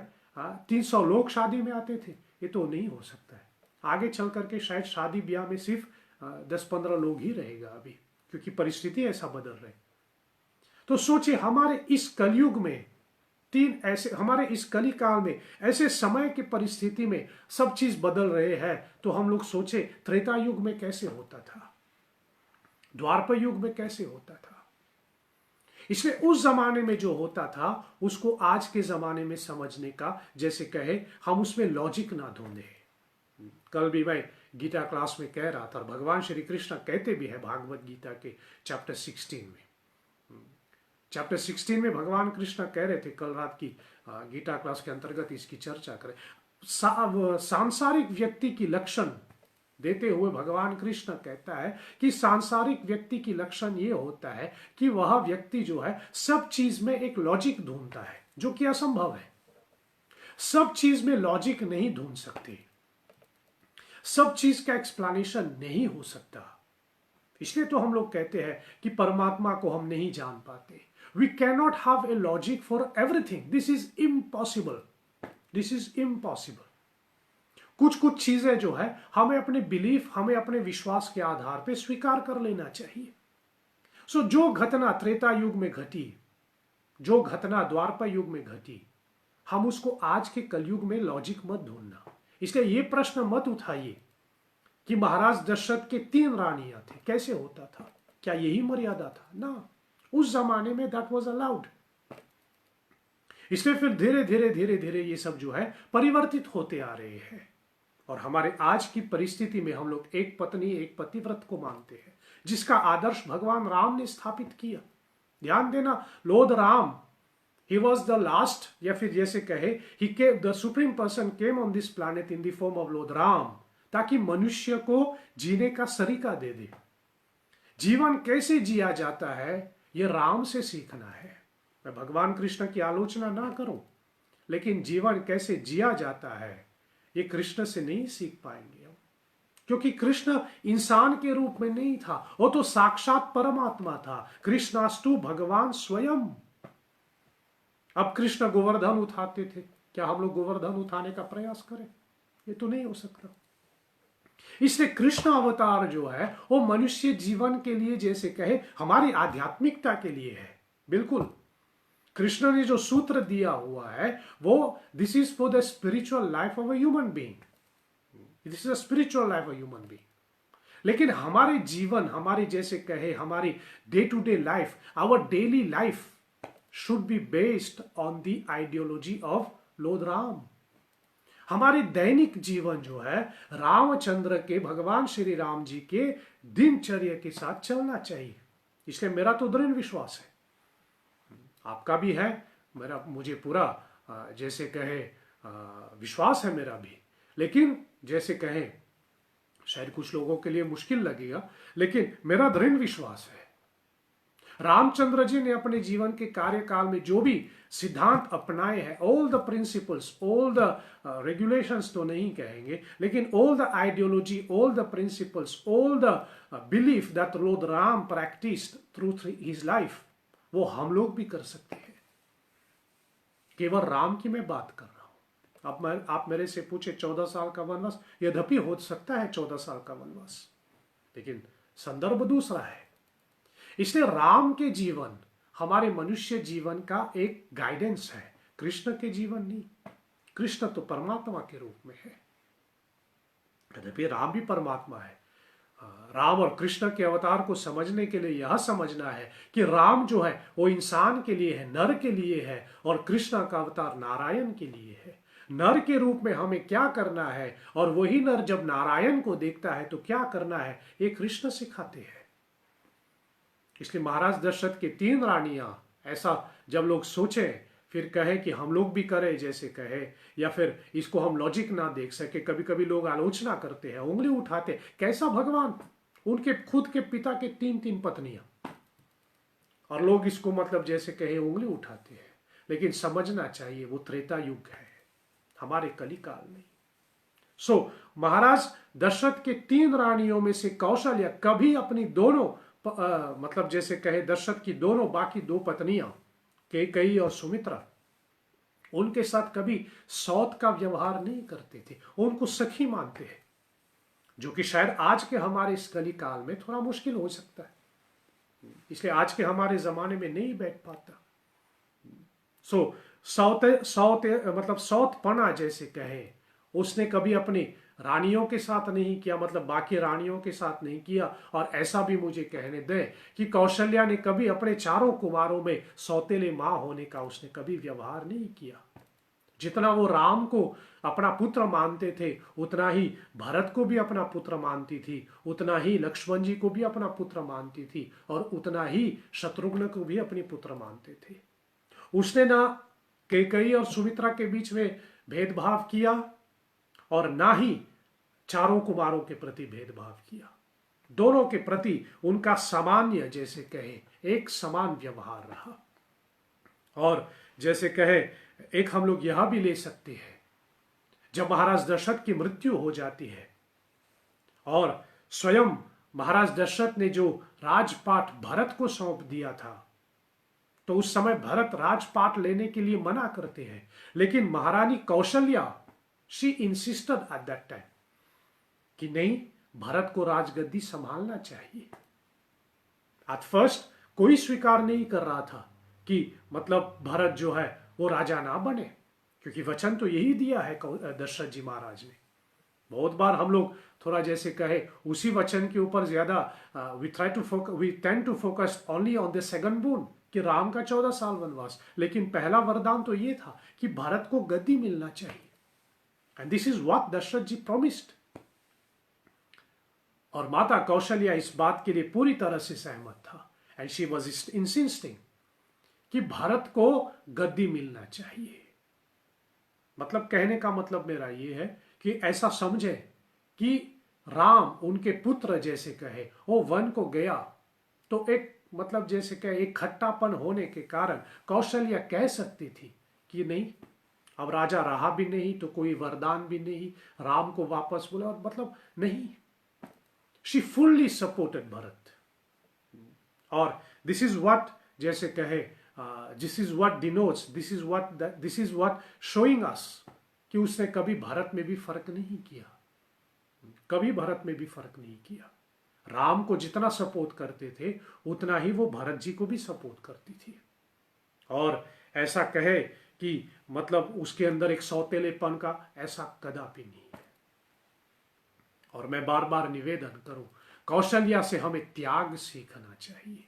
300 लोग शादी में आते थे, ये तो नहीं हो सकता है। आगे चल करके शायद शादी ब्याह में सिर्फ 10-15 लोग ही रहेगा अभी, क्योंकि परिस्थिति ऐसा बदल रही। तो सोचिए हमारे इस कलयुग में हमारे इस कली काल में ऐसे समय की परिस्थिति में सब चीज बदल रहे हैं, तो हम लोग सोचे त्रेता युग में कैसे होता था, द्वापर युग में कैसे होता था। इसलिए उस जमाने में जो होता था उसको आज के जमाने में समझने का, जैसे कहे हम उसमें लॉजिक ना ढूंढे। कल भी मैं गीता क्लास में कह रहा था, और भगवान श्री कृष्ण कहते भी है भागवत गीता के चैप्टर 16 में, चैप्टर 16 में भगवान कृष्ण कह रहे थे, कल रात की गीता क्लास के अंतर्गत इसकी चर्चा करें, सांसारिक व्यक्ति की लक्षण देते हुए भगवान कृष्ण कहता है कि सांसारिक व्यक्ति की लक्षण ये होता है कि वह व्यक्ति जो है सब चीज में एक लॉजिक ढूंढता है, जो कि असंभव है। सब चीज में लॉजिक नहीं ढूंढ सकते, सब चीज का एक्सप्लेनेशन नहीं हो सकता। इसलिए तो हम लोग कहते हैं कि परमात्मा को हम नहीं जान पाते। We cannot have a logic for everything. This is impossible. This is impossible. कुछ कुछ चीजें जो है हमें अपने बिलीफ, हमें अपने विश्वास के आधार पे स्वीकार कर लेना चाहिए। सो जो घटना त्रेता युग में घटी, जो घटना द्वापर युग में घटी, हम उसको आज के कलयुग में लॉजिक मत ढूंढना। इसलिए ये प्रश्न मत उठाइए कि महाराज दशरथ के 3 रानियां थे, कैसे होता था, क्या यही मर्यादा था ना, उस जमाने में दैट वाज अलाउड। इसलिए फिर धीरे धीरे धीरे धीरे ये सब जो है परिवर्तित होते आ रहे हैं, और हमारे आज की परिस्थिति में हम लोग एक पत्नी एक पतिव्रत को मानते हैं, जिसका आदर्श भगवान राम ने स्थापित किया, ध्यान देना, Lord Ram, he was the last, या फिर जैसे कहे he came, the supreme person came on this planet in the form of Lord Ram, ताकि मनुष्य को जीने का सरीका दे दे। जीवन कैसे जिया जाता है यह राम से सीखना है। मैं भगवान कृष्ण की आलोचना ना करूं, लेकिन जीवन कैसे जिया जाता है ये कृष्ण से नहीं सीख पाएंगे, क्योंकि कृष्ण इंसान के रूप में नहीं था, वो तो साक्षात परमात्मा था। कृष्णास्तु भगवान स्वयं। अब कृष्ण गोवर्धन उठाते थे, क्या हम लोग गोवर्धन उठाने का प्रयास करें? ये तो नहीं हो सकता। इसलिए कृष्ण अवतार जो है वो मनुष्य जीवन के लिए, जैसे कहे हमारी आध्यात्मिकता के लिए है। बिल्कुल, कृष्ण ने जो सूत्र दिया हुआ है वो this is for the spiritual life of a human being, this is a spiritual life of human being. लेकिन हमारे जीवन, हमारी जैसे कहे हमारी day to day life, our daily life should be based on the ideology of Lord Ram. हमारे दैनिक जीवन जो है रामचंद्र के, भगवान श्री राम जी के दिनचर्या के साथ चलना चाहिए। इसलिए मेरा तो दृढ़ विश्वास है, आपका भी है, मुझे पूरा जैसे कहे विश्वास है मेरा भी। लेकिन जैसे कहे शायद कुछ लोगों के लिए मुश्किल लगेगा, लेकिन मेरा दृढ़ विश्वास है रामचंद्र जी ने अपने जीवन के कार्यकाल में जो भी सिद्धांत अपनाए हैं, all the principles, all the regulations तो नहीं कहेंगे, लेकिन all the ideology, all the principles, all the belief that Lord Ram practised through his life, वो हम लोग भी कर सकते हैं। केवल राम की मैं बात कर रहा हूं। अब आप मेरे से पूछे 14 साल का वनवास, यद्यपि हो सकता है 14 साल का वनवास, लेकिन संदर्भ दूसरा है। इसलिए राम के जीवन हमारे मनुष्य जीवन का एक गाइडेंस है, कृष्ण के जीवन नहीं। कृष्ण तो परमात्मा के रूप में है, यद्यपि राम भी परमात्मा है। राम और कृष्ण के अवतार को समझने के लिए यह समझना है कि राम जो है वो इंसान के लिए है, नर के लिए है, और कृष्ण का अवतार नारायण के लिए है। नर के रूप में हमें क्या करना है, और वही नर जब नारायण को देखता है तो क्या करना है, ये कृष्ण सिखाते हैं। इसलिए महाराज दशरथ के 3 रानियां, ऐसा जब लोग सोचें फिर कहे कि हम लोग भी करें, जैसे कहे, या फिर इसको हम लॉजिक ना देख सके, कभी कभी लोग आलोचना करते हैं, उंगली उठाते, कैसा भगवान, उनके खुद के पिता के 3 पत्नियां, और लोग इसको मतलब जैसे कहे उंगली उठाते हैं। लेकिन समझना चाहिए वो त्रेता युग है, हमारे कलिकाल नहीं। सो महाराज दशरथ के 3 रानियों में से कौशल्या कभी अपनी दोनों मतलब जैसे कहे दशरथ की दोनों बाकी 2 पत्नियां कैकेयी और सुमित्रा, उनके साथ कभी सौत का व्यवहार नहीं करते थे, उनको सखी मानते हैं, जो कि शायद आज के हमारे इस कली काल में थोड़ा मुश्किल हो सकता है, इसलिए आज के हमारे जमाने में नहीं बैठ पाता। सो सौते मतलब सौतपना जैसे कहे, उसने कभी अपनी रानियों के साथ नहीं किया, मतलब बाकी रानियों के साथ नहीं किया। और ऐसा भी मुझे कहने दे कि कौशल्या ने कभी अपने 4 कुमारों में सौतेले मां होने का उसने कभी व्यवहार नहीं किया। जितना वो राम को अपना पुत्र मानते थे, उतना ही भरत को भी अपना पुत्र मानती थी, उतना ही लक्ष्मण जी को भी अपना पुत्र मानती थी, और उतना ही शत्रुघ्न को भी अपनी पुत्र मानते थे। उसने ना कैकेयी और सुमित्रा के बीच में भेदभाव किया, और ना ही 4 कुमारों के प्रति भेदभाव किया। दोनों के प्रति उनका सामान्य जैसे कहे एक समान व्यवहार रहा। और जैसे कहे एक हम लोग यह भी ले सकते हैं, जब महाराज दशरथ की मृत्यु हो जाती है और स्वयं महाराज दशरथ ने जो राजपाट भरत को सौंप दिया था, तो उस समय भरत राजपाट लेने के लिए मना करते हैं, लेकिन महारानी Kaushalya she insisted at that time कि नहीं, भरत को राजगद्दी संभालना चाहिए। एट फर्स्ट कोई स्वीकार नहीं कर रहा था कि मतलब भरत जो है वो राजा ना बने, क्योंकि वचन तो यही दिया है दशरथ जी महाराज ने। बहुत बार हम लोग थोड़ा जैसे कहे उसी वचन के ऊपर ज्यादा we tend to focus only on the second boon कि राम का 14 साल वनवास, लेकिन पहला वरदान तो ये था कि भरत को गद्दी मिलना चाहिए, and this is what Dasharath ji promised. और माता कौशल्या इस बात के लिए पूरी तरह से सहमत था, एंड शी वाज इंसिस्टिंग कि भारत को गद्दी मिलना चाहिए। मतलब कहने का मतलब मेरा ये है कि ऐसा समझे कि राम उनके पुत्र जैसे कहे, वो वन को गया तो एक मतलब जैसे कहे एक खट्टापन होने के कारण कौशल्या कह सकती थी कि नहीं, अब राजा रहा भी नहीं तो कोई वरदान भी नहीं, राम को वापस बुला, और मतलब नहीं, शी फुल्ली सपोर्टेड भरत। और दिस इज व्हाट जैसे कहे, this is what denotes, this is what showing us कि उसने कभी भारत में भी फर्क नहीं किया, कभी भारत में भी फर्क नहीं किया। राम को जितना सपोर्ट करते थे उतना ही वो भरत जी को भी सपोर्ट करती थी। और ऐसा कहे कि मतलब उसके अंदर एक सौतेलेपन का, ऐसा कदापि नहीं है। और मैं बार बार निवेदन करूं, कौशल्या से हमें त्याग सीखना चाहिए।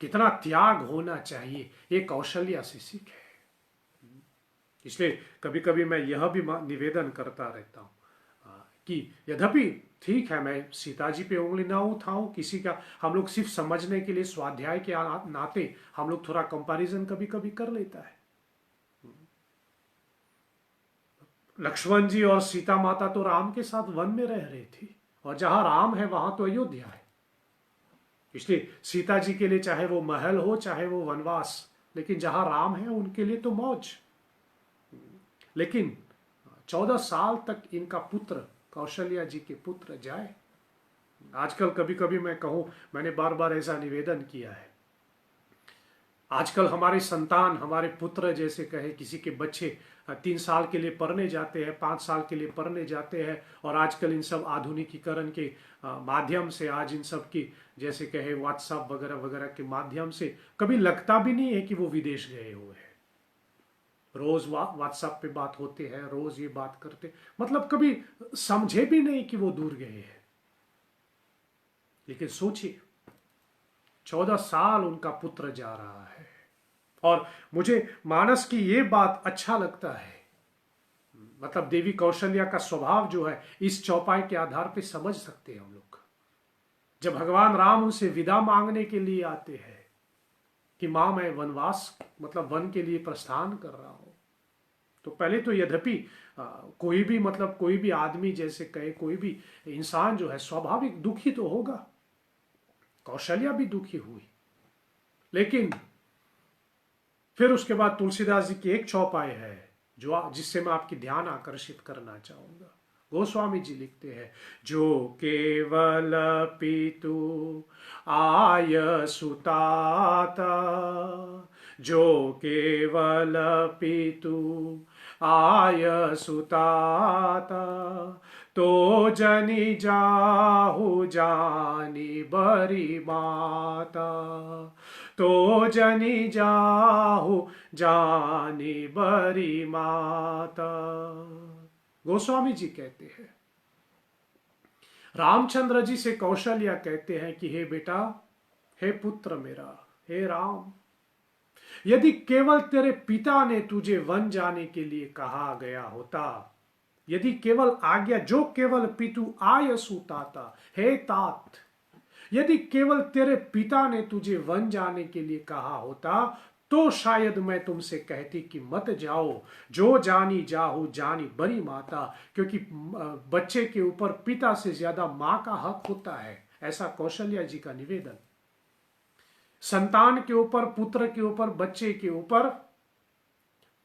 कितना त्याग होना चाहिए ये कौशल्या से सीखे। इसलिए कभी कभी मैं यह भी निवेदन करता रहता हूं कि यद्यपि ठीक है मैं सीता जी पे उंगली ना उठाऊं किसी का, हम लोग सिर्फ समझने के लिए स्वाध्याय के नाते हम लोग थोड़ा कंपैरिजन कभी कभी कर लेता है। लक्ष्मण जी और सीता माता तो राम के साथ वन में रह रही थी, और जहां राम है वहां तो अयोध्या है। इसलिए सीता जी के लिए चाहे वो महल हो चाहे वो वनवास, लेकिन जहां राम है उनके लिए तो मौज। लेकिन 14 साल तक इनका पुत्र, कौशल्या जी के पुत्र जाए। आजकल कभी कभी मैं कहूं, मैंने बार बार ऐसा निवेदन किया है, आजकल हमारे संतान, हमारे पुत्र जैसे कहे, किसी के बच्चे 3 साल के लिए पढ़ने जाते हैं, 5 साल के लिए पढ़ने जाते हैं, और आजकल इन सब आधुनिकीकरण के माध्यम से, आज इन सब की जैसे कहे व्हाट्सएप वगैरह वगैरह के माध्यम से कभी लगता भी नहीं है कि वो विदेश गए हुए हैं। रोज व्हाट्सएप पे बात होते हैं, रोज ये बात करते, मतलब कभी समझे भी नहीं कि वो दूर गए हैं। लेकिन सोचिए 14 साल उनका पुत्र जा रहा है। और मुझे मानस की ये बात अच्छा लगता है, मतलब देवी कौशल्या का स्वभाव जो है इस चौपाई के आधार पे समझ सकते हैं हम लोग। जब भगवान राम उनसे विदा मांगने के लिए आते हैं कि मां मैं वनवास मतलब वन के लिए प्रस्थान कर रहा हूं, तो पहले तो यद्यपि कोई भी मतलब कोई भी आदमी जैसे कहे, कोई भी इंसान जो है स्वाभाविक दुखी तो होगा, कौशल्या भी दुखी हुई। लेकिन फिर उसके बाद तुलसीदास जी की एक चौपाई है जो जिससे मैं आपकी ध्यान आकर्षित करना चाहूंगा। गोस्वामी जी लिखते हैं, जो केवल पितु आय सुताता, जो केवल पितु आय सुताता, तो जनि जाहु जानी बरी माता, तो जनि जाहु जानी बरी माता। गोस्वामी जी कहते हैं, रामचंद्र जी से कौशल्या कहते हैं कि हे बेटा, हे पुत्र मेरा, हे राम, यदि केवल तेरे पिता ने तुझे वन जाने के लिए कहा गया होता, यदि केवल आज्ञा, जो केवल पितु आय सुताता, हे तात, यदि केवल तेरे पिता ने तुझे वन जाने के लिए कहा होता तो शायद मैं तुमसे कहती कि मत जाओ, जो जानी जाहु जानी बरी माता, क्योंकि बच्चे के ऊपर पिता से ज्यादा मां का हक होता है, ऐसा कौशल्या जी का निवेदन। संतान के ऊपर, पुत्र के ऊपर, बच्चे के ऊपर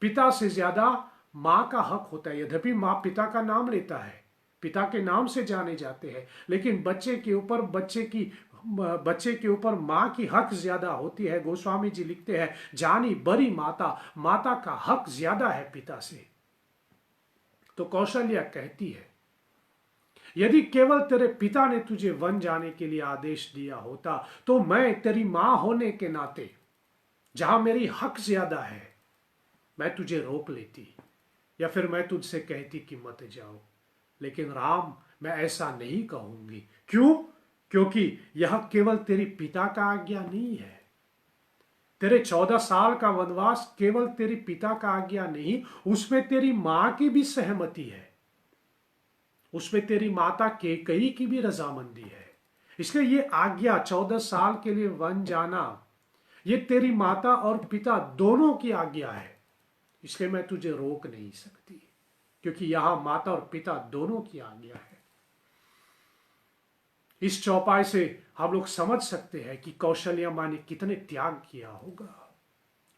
पिता से ज्यादा मां का हक होता है। यद्यपि मां पिता का नाम लेता है, पिता के नाम से जाने जाते हैं, लेकिन बच्चे के ऊपर बच्चे के ऊपर मां की हक ज्यादा होती है। गोस्वामी जी लिखते हैं, जानी बरी माता, माता का हक ज्यादा है पिता से। तो कौशल्या कहती है, यदि केवल तेरे पिता ने तुझे वन जाने के लिए आदेश दिया होता तो मैं तेरी मां होने के नाते, जहां मेरी हक ज्यादा है, मैं तुझे रोक लेती या फिर मैं तुझसे कहती कि मत जाओ। लेकिन राम, मैं ऐसा नहीं कहूंगी। क्यों? क्योंकि यह केवल तेरी पिता का आज्ञा नहीं है। तेरे 14 साल का वनवास केवल तेरी पिता का आज्ञा नहीं, उसमें तेरी मां की भी सहमति है, उसमें तेरी माता कैकेयी की भी रजामंदी है। इसलिए ये आज्ञा 14 साल के लिए वन जाना, ये तेरी माता और पिता दोनों की आज्ञा है, इसलिए मैं तुझे रोक नहीं सकती, क्योंकि यहां माता और पिता दोनों की आज्ञा है। इस चौपाई से हम लोग समझ सकते हैं कि कौशल्या माँ ने कितने त्याग किया होगा।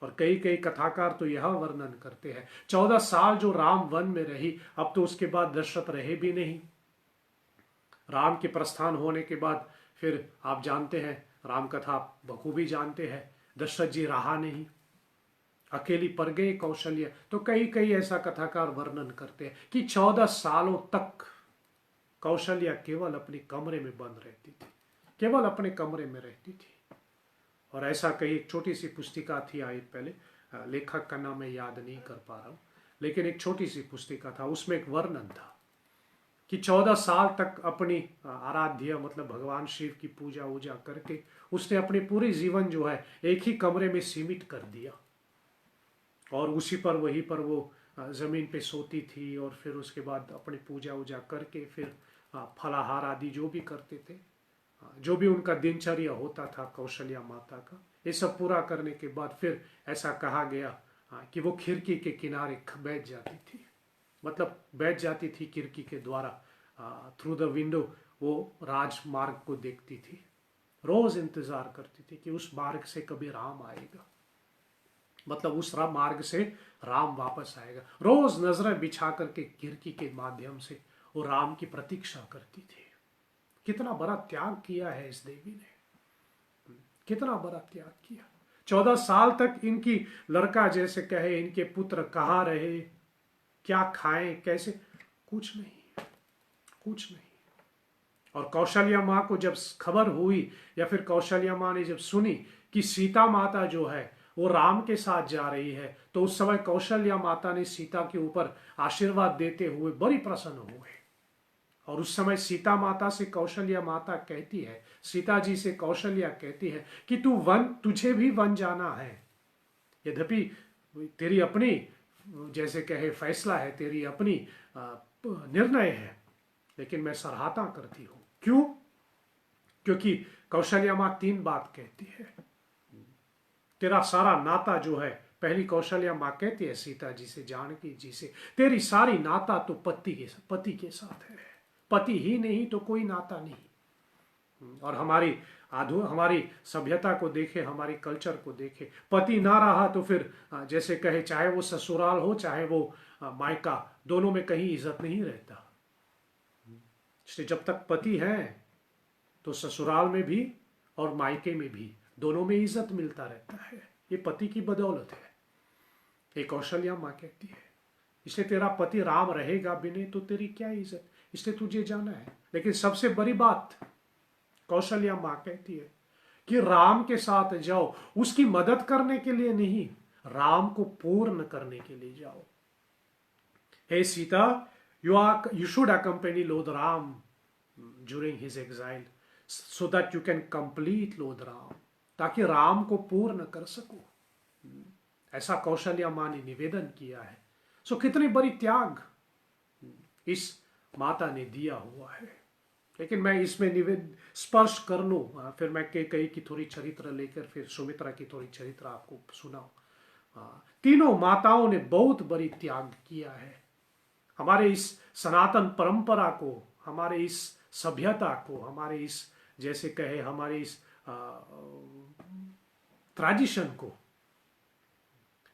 और कई कई कथाकार तो यह वर्णन करते हैं 14 साल जो राम वन में रही, अब तो उसके बाद दशरथ रहे भी नहीं। राम के प्रस्थान होने के बाद फिर आप जानते हैं, राम कथा बखूबी जानते हैं, दशरथ जी रहा नहीं, अकेली पड़ गए कौशल्या। तो कई कई ऐसा कथाकार वर्णन करते हैं कि 14 सालों तक कौशल्या केवल अपने कमरे में बंद रहती थी, केवल अपने कमरे में रहती थी। और ऐसा कई एक छोटी सी पुस्तिका थी आई पहले, लेखक का नाम मैं याद नहीं कर पा रहा हूँ, लेकिन एक छोटी सी पुस्तिका था, उसमें एक वर्णन था कि 14 साल तक अपनी आराध्य मतलब भगवान शिव की पूजा वूजा करके उसने अपने पूरे जीवन जो है एक ही कमरे में सीमित कर दिया, और उसी पर वहीं पर वो जमीन पे सोती थी, और फिर उसके बाद अपनी पूजा वूजा करके फिर फलाहार आदि जो भी करते थे, जो भी उनका दिनचर्या होता था कौशल्या माता का, ये सब पूरा करने के बाद फिर ऐसा कहा गया कि वो खिड़की के किनारे बैठ जाती थी, मतलब बैठ जाती थी खिड़की के द्वारा, थ्रू द विंडो वो राजमार्ग को देखती थी, रोज इंतजार करती थी कि उस मार्ग से कभी राम आएगा, मतलब उस मार्ग से राम वापस आएगा। रोज नजरें बिछा करके खिड़की के माध्यम से वो राम की प्रतीक्षा करती थी। कितना बड़ा त्याग किया है इस देवी ने, कितना बड़ा त्याग किया। 14 साल तक इनकी लड़का जैसे कहे, इनके पुत्र कहाँ रहे, क्या खाएं कैसे, कुछ नहीं, कुछ नहीं। और कौशल्या माँ को जब खबर हुई, या फिर कौशल्या माँ ने जब सुनी कि सीता माता जो है वो राम के साथ जा रही है, तो उस समय कौशल्या माता ने सीता के ऊपर आशीर्वाद देते हुए बड़ी प्रसन्न हुए। और उस समय सीता माता से कौशल्या माता कहती है, सीता जी से कौशल्या कहती है कि तुझे भी वन जाना है, यद्यपि तेरी अपनी जैसे कहे फैसला है, तेरी अपनी निर्णय है, लेकिन मैं सराहता करती हूं। क्यों? क्योंकि कौशल्या माँ 3 बात कहती है। तेरा सारा नाता जो है, पहली कौशल्या माँ कहती है सीता जी से, जानकी जी से, तेरी सारी नाता तो पति के साथ है, पति ही नहीं तो कोई नाता नहीं। और हमारी सभ्यता को देखे, हमारी कल्चर को देखे, पति ना रहा तो फिर जैसे कहे, चाहे वो ससुराल हो चाहे वो मायका, दोनों में कहीं इज्जत नहीं रहता। इसलिए जब तक पति है तो ससुराल में भी और मायके में भी दोनों में इज्जत मिलता रहता है, ये पति की बदौलत है, ये कौशल्या माँ कहती है। इसलिए तेरा पति राम रहेगा भी नहीं तो तेरी क्या इज्जत, इसलिए तुझे जाना है। लेकिन सबसे बड़ी बात कौशल्या माँ कहती है कि राम के साथ जाओ, उसकी मदद करने के लिए नहीं, राम को पूर्ण करने के लिए जाओ। हे Sita, you should accompany Lord Ram during his exile so that you can complete Lord Ram, ताकि राम को पूर्ण कर सको। ऐसा कौशल्या माँ ने निवेदन किया है। सो कितनी बड़ी त्याग इस माता ने दिया हुआ है। लेकिन मैं इसमें स्पर्श कर लूँ, फिर मैं कई की थोड़ी चरित्र लेकर फिर सुमित्रा की थोड़ी चरित्र आपको सुनाऊं। तीनों माताओं ने बहुत बड़ी त्याग किया है। हमारे इस सनातन परंपरा को, हमारे इस सभ्यता को, हमारे इस जैसे कहे हमारे इस ट्रेडिशन को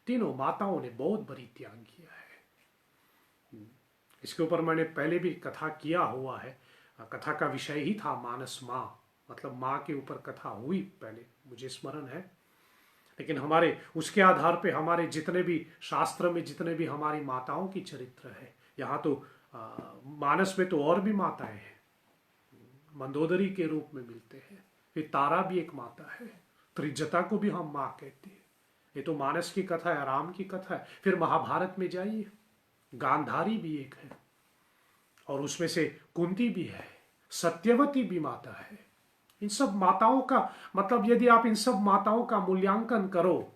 तीनों माताओं ने बहुत बड़ी त्याग किया है। इसके ऊपर मैंने पहले भी कथा किया हुआ है। कथा का विषय ही था मानस माँ, मतलब माँ के ऊपर कथा हुई पहले, मुझे स्मरण है। लेकिन हमारे उसके आधार पे हमारे जितने भी शास्त्र में जितने भी हमारी माताओं की चरित्र है, यहाँ तो मानस में तो और भी माताएं हैं, मंदोदरी के रूप में मिलते हैं। फिर तारा भी एक माता है, त्रिजटा को भी हम माँ कहते हैं। ये तो मानस की कथा है, राम की कथा है। फिर महाभारत में जाइए, गांधारी भी एक है, और उसमें से कुंती भी है, सत्यवती भी माता है। इन सब माताओं का मतलब यदि आप इन सब माताओं का मूल्यांकन करो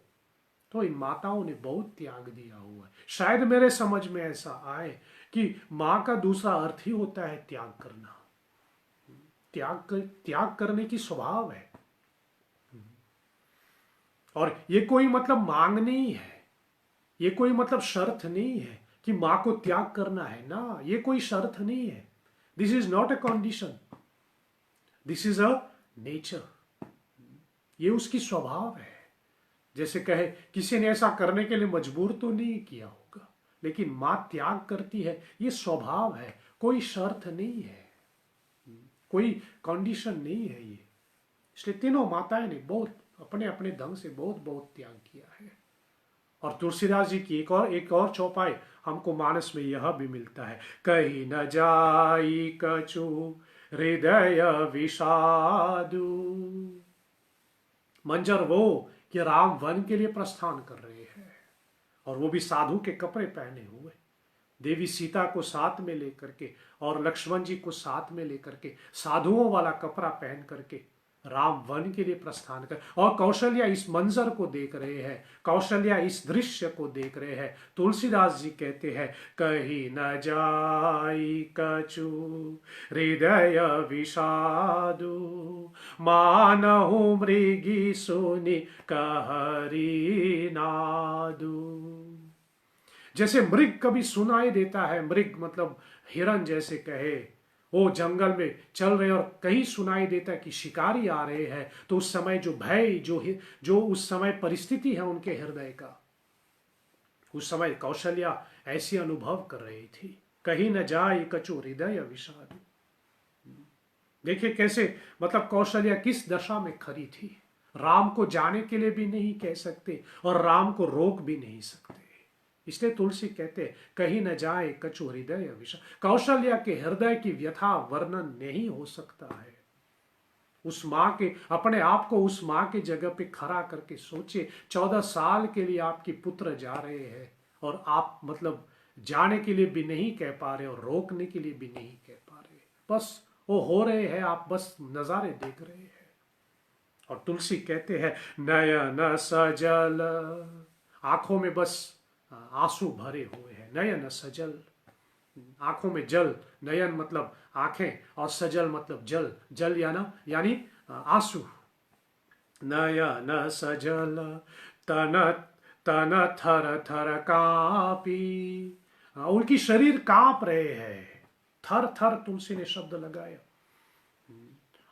तो इन माताओं ने बहुत त्याग दिया हुआ है। शायद मेरे समझ में ऐसा आए कि माँ का दूसरा अर्थ ही होता है त्याग करना। त्याग करने की स्वभाव है। और ये कोई मतलब मांग नहीं है, ये कोई मतलब शर्त नहीं है कि मां को त्याग करना है ना, ये कोई शर्त नहीं है। This is not a condition, this is a nature. ये उसकी स्वभाव है। जैसे कहे किसी ने ऐसा करने के लिए मजबूर तो नहीं किया होगा, लेकिन मां त्याग करती है, ये स्वभाव है, कोई शर्त नहीं है, कोई कंडीशन नहीं है ये। इसलिए तीनों माताएं ने बहुत अपने अपने ढंग से बहुत बहुत त्याग किया है। और तुलसीदास जी की एक और चौपाई हमको मानस में यह भी मिलता है, कहीं न जाई कछु हृदय विषादु। मंजर वो कि राम वन के लिए प्रस्थान कर रहे हैं, और वो भी साधु के कपड़े पहने हुए, देवी सीता को साथ में लेकर के और लक्ष्मण जी को साथ में लेकर के, साधुओं वाला कपड़ा पहन करके राम वन के लिए प्रस्थान कर। और कौशल्या इस मंजर को देख रहे हैं, कौशल्या इस दृश्य को देख रहे हैं। तुलसीदास जी कहते हैं, कहीं न जाई कछु हृदय विषादु, मानहु मृगी सुनि कहरी नादु। जैसे मृग कभी सुनाई देता है, मृग मतलब हिरन जैसे कहे, वो जंगल में चल रहे और कहीं सुनाई देता है कि शिकारी आ रहे हैं, तो उस समय जो भय, जो उस समय परिस्थिति है उनके हृदय का, उस समय कौशल्या ऐसी अनुभव कर रही थी, कहीं न जाए कछु हृदय विषाद। देखिए कैसे मतलब कौशल्या किस दशा में खड़ी थी। राम को जाने के लिए भी नहीं कह सकते और राम को रोक भी नहीं सकते। इसलिए तुलसी कहते कहीं न जाए कछु हृदय विषाद। कौशल्या के हृदय की व्यथा वर्णन नहीं हो सकता है। उस माँ के, अपने आप को उस माँ के जगह पे खड़ा करके सोचे, 14 साल के लिए आपकी पुत्र जा रहे हैं और आप मतलब जाने के लिए भी नहीं कह पा रहे और रोकने के लिए भी नहीं कह पा रहे, बस वो हो रहे हैं, आप बस नजारे देख रहे हैं। और तुलसी कहते हैं, नयन सजल, आंखों में बस आंसू भरे हुए हैं। नयन सजल, आंखों में जल, नयन मतलब आंखें और सजल मतलब जल, जल यानी आंसू। नयन सजल तन तन थर थर कापी, उनकी शरीर कांप रहे हैं, थर थर तुलसी ने शब्द लगाया।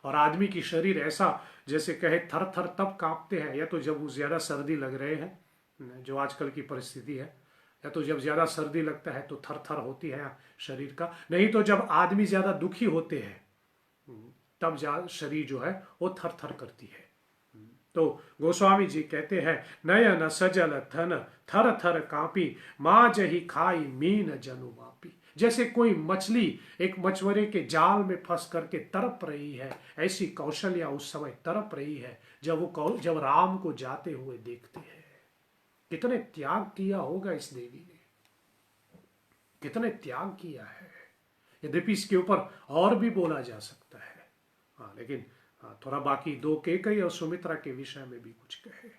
और आदमी की शरीर ऐसा जैसे कहे थर थर तब कांपते हैं, या तो जब ज्यादा सर्दी लग रहे हैं, जो आजकल की परिस्थिति है, या तो जब ज्यादा सर्दी लगता है तो थर थर होती है शरीर का, नहीं तो जब आदमी ज्यादा दुखी होते हैं तब शरीर जो है वो थर थर करती है। तो गोस्वामी जी कहते हैं, नयन सजल थन थर थर कांपी, माँ जही खाई मीन जनु मापी। जैसे कोई मछली एक मछुआरे के जाल में फंस करके तड़प रही है, ऐसी कौशल्या उस समय तड़प रही है जब राम को जाते हुए देखते हैं। कितने त्याग किया होगा इस देवी ने, कितने त्याग किया है। यद्यपि इसके ऊपर और भी बोला जा सकता है, हाँ, लेकिन थोड़ा बाकी दो केकई और सुमित्रा के विषय में भी कुछ कहे।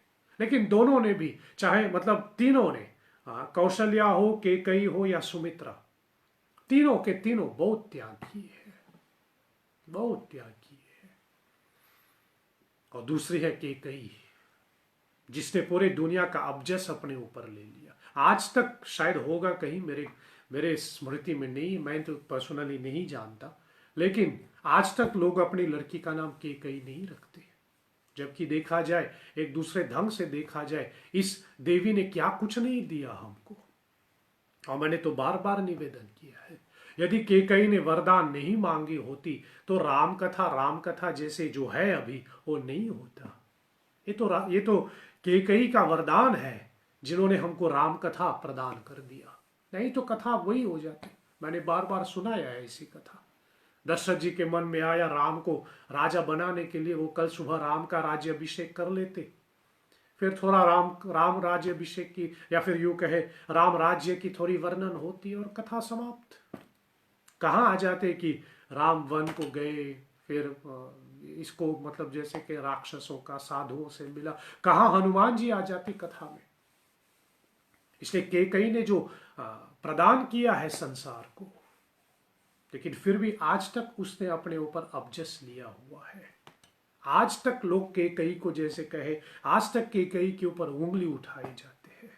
लेकिन दोनों ने भी, चाहे मतलब तीनों ने, कौशल्या हो, केकई हो या सुमित्रा, तीनों के तीनों बहुत त्याग किए हैं, बहुत त्याग किए हैं। और दूसरी है केकई, जिसने पूरे दुनिया का अबजस अपने ऊपर ले लिया। आज तक शायद होगा कहीं, मेरे स्मृति में नहीं, मैं तो पर्सनली नहीं जानता, लेकिन आज तक लोग अपनी लड़की का नाम केकई नहीं रखते। जबकि देखा जाए, एक दूसरे ढंग से देखा जाए, इस देवी ने क्या कुछ नहीं दिया हमको। और मैंने तो बार बार निवेदन किया है, यदि केकई ने वरदान नहीं मांगी होती तो राम कथा जैसे जो है अभी वो नहीं होता। ये तो केकई का वरदान है, जिन्होंने हमको राम कथा प्रदान कर दिया, नहीं तो कथा वही हो जाती। मैंने बार बार सुनाया है इसी कथा। दशरथ जी के मन में आया राम को राजा बनाने के लिए, वो कल सुबह राम का राज्य अभिषेक कर लेते, फिर थोड़ा राम राज्य अभिषेक की, या फिर यूं कहे राम राज्य की थोड़ी वर्णन होती और कथा समाप्त। कहाँ आ जाते कि राम वन को गए, फिर इसको मतलब जैसे कि राक्षसों का साधुओं से मिला, कहाँ हनुमान जी आ जाती कथा में। इसलिए केकई ने जो प्रदान किया है संसार को, लेकिन फिर भी आज तक उसने अपने ऊपर अबजस लिया हुआ है, आज तक लोग केकई को जैसे कहे, आज तक केकई के ऊपर उंगली उठाई जाते हैं।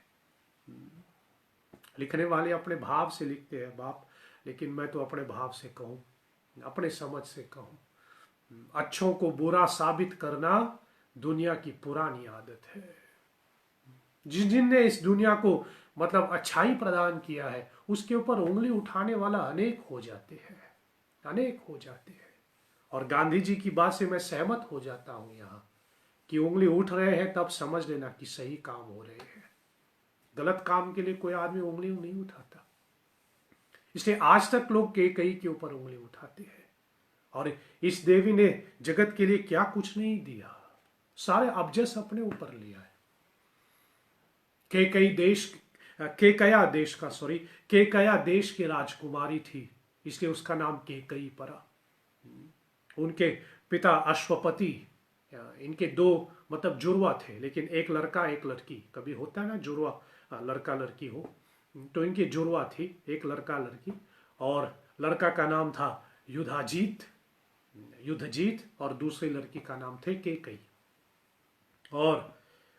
लिखने वाले अपने भाव से लिखते हैं बाप, लेकिन मैं तो अपने भाव से कहूं, अपने समझ से कहूं, अच्छों को बुरा साबित करना दुनिया की पुरानी आदत है। जिनने इस दुनिया को मतलब अच्छाई प्रदान किया है, उसके ऊपर उंगली उठाने वाला अनेक हो जाते हैं, अनेक हो जाते हैं। और गांधी जी की बात से मैं सहमत हो जाता हूं यहाँ, कि उंगली उठ रहे हैं तब समझ लेना कि सही काम हो रहे हैं। गलत काम के लिए कोई आदमी उंगली नहीं उठाता। इसलिए आज तक लोग केकई के ऊपर उंगली उठाते हैं। और इस देवी ने जगत के लिए क्या कुछ नहीं दिया, सारे अबजस अपने ऊपर लिया है। केकया देश की राजकुमारी थी, इसलिए उसका नाम केकई पड़ा। उनके पिता अश्वपति, इनके दो मतलब जुड़वा थे, लेकिन एक लड़का एक लड़की, कभी होता है ना जुड़वा लड़का लड़की हो, तो इनकी जुड़वा थी, एक लड़का लड़की। और लड़का का नाम था युद्धजीत और दूसरी लड़की का नाम थे केकई। और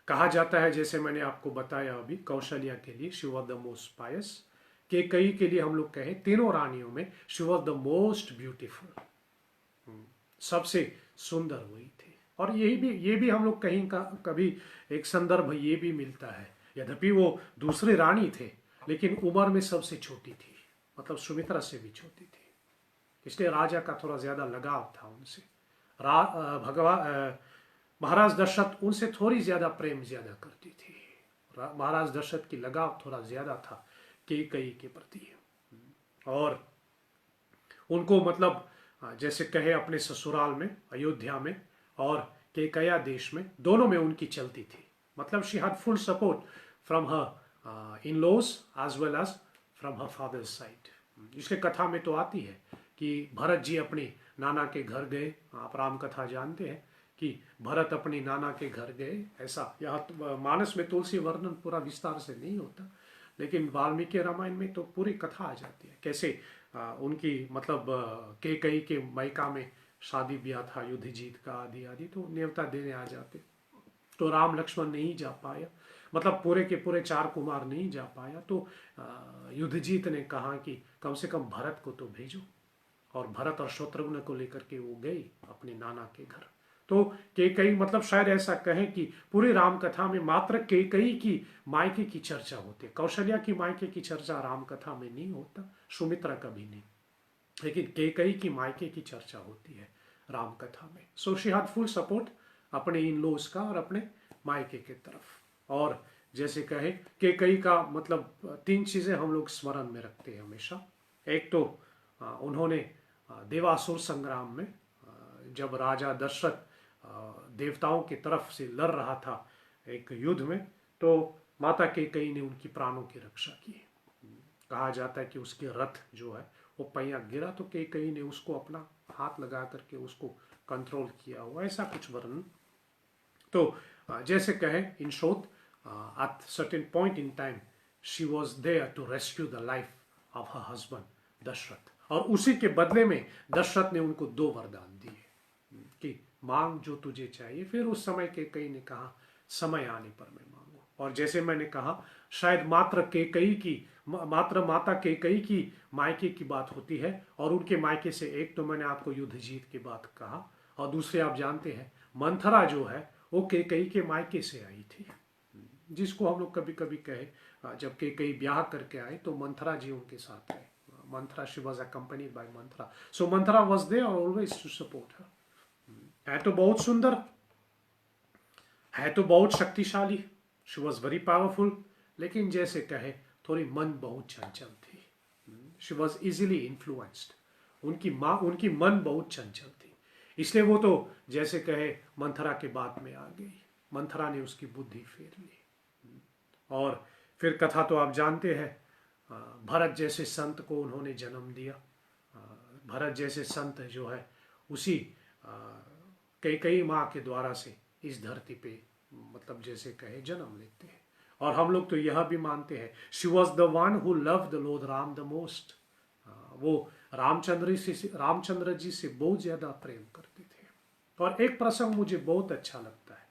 कहा जाता है, जैसे मैंने आपको बताया अभी, कौशल्या के लिए शी वॉज द मोस्ट पायस, केकई के लिए हम लोग कहें तीनों रानियों में she was the most beautiful, सबसे सुंदर वही थी। और ये भी हम लोग कहीं का कभी एक संदर्भ ये भी मिलता है, यद्यपि वो दूसरे रानी थे लेकिन उम्र में सबसे छोटी थी, मतलब सुमित्रा से भी छोटी थी, इसलिए राजा का थोड़ा ज्यादा लगाव था उनसे। भगवान महाराज दशरथ उनसे थोड़ी ज्यादा प्रेम ज्यादा करती थी। महाराज दशरथ की लगाव थोड़ा ज्यादा था केकई के प्रति। और उनको मतलब जैसे कहे अपने ससुराल में अयोध्या में और केकया देश में, दोनों में उनकी चलती थी। मतलब she had full support from her in laws as well as from her father's side. इसलिए कथा में तो आती है कि भरत जी अपने नाना के घर गए, आप राम कथा जानते हैं कि भरत अपनी नाना के घर गए, ऐसा यहाँ मानस में तुलसी वर्णन पूरा विस्तार से नहीं होता, लेकिन वाल्मीकि रामायण में तो पूरी कथा आ जाती है, कैसे उनकी मतलब केकई के मायका में शादी ब्याह था युद्धजीत का आदि आदि, तो न्योता देने आ जाते। तो राम लक्ष्मण नहीं जा पाया, मतलब पूरे के पूरे 4 कुमार नहीं जा पाया, तो युद्धजीत ने कहा कि कम से कम भरत को तो भेजो। और भरत और शत्रुघ्न को लेकर के वो गई अपने नाना के घर। तो केकई मतलब शायद ऐसा कहें कि पूरी राम कथा में मात्र केकई की मायके की चर्चा होती है, कौशल्या की मायके की चर्चा राम कथा में नहीं होता, सुमित्रा का भी नहीं, लेकिन केकई की मायके की चर्चा होती है राम कथा में। सो शी हैड फुल सपोर्ट अपने इन लॉज का और अपने मायके के तरफ। और जैसे कहे केकई का मतलब 3 चीजें हम लोग स्मरण में रखते हैं हमेशा। एक तो उन्होंने देवासुर संग्राम में जब राजा दशरथ देवताओं की तरफ से लड़ रहा था एक युद्ध में, तो माता केकई ने उनकी प्राणों की रक्षा की। कहा जाता है कि उसके रथ जो है वो पहिया गिरा तो केकई ने उसको अपना हाथ लगा करके उसको कंट्रोल किया हुआ, ऐसा कुछ वर्णन। तो जैसे कहे in short, at certain point in time she was there to rescue the life of her husband Dasharath, और उसी के बदले में दशरथ ने उनको 2 वरदान दिए कि मांग जो तुझे चाहिए। फिर उस समय केकई ने कहा समय आने पर मैं मांगू। और जैसे मैंने कहा शायद मात्र माता केकई की मायके की बात होती है, और उनके मायके से एक तो मैंने आपको युद्धजीत की बात कहा, और दूसरे आप जानते हैं मंथरा जो है वो केकई के मायके से आई थी, जिसको हम लोग कभी कभी कहे जब केकई ब्याह करके आए तो मंथरा जी उनके साथ आए। Manthara, she was accompanied by Manthara, so Manthara was there always to support her. है तो बहुत सुंदर, है तो बहुत शक्तिशाली, शी वॉज वेरी पावरफुल, लेकिन जैसे कहे थोड़ी मन बहुत चंचल थी, शी वॉज इजिली इन्फ्लुएंस्ड, उनकी मन बहुत चंचल थी, इसलिए वो तो जैसे कहे मंथरा के बाद में आ गई, मंथरा ने उसकी बुद्धि फेर ली। और फिर कथा तो आप जानते हैं, भरत जैसे संत को उन्होंने जन्म दिया। भरत जैसे संत जो है उसी कई माँ के द्वारा से इस धरती पे मतलब जैसे कहे जन्म लेते हैं। और हम लोग तो यह भी मानते हैं she was the one who love the Lord Ram the most, वो रामचंद्र जी से बहुत ज्यादा प्रेम करते थे। और एक प्रसंग मुझे बहुत अच्छा लगता है।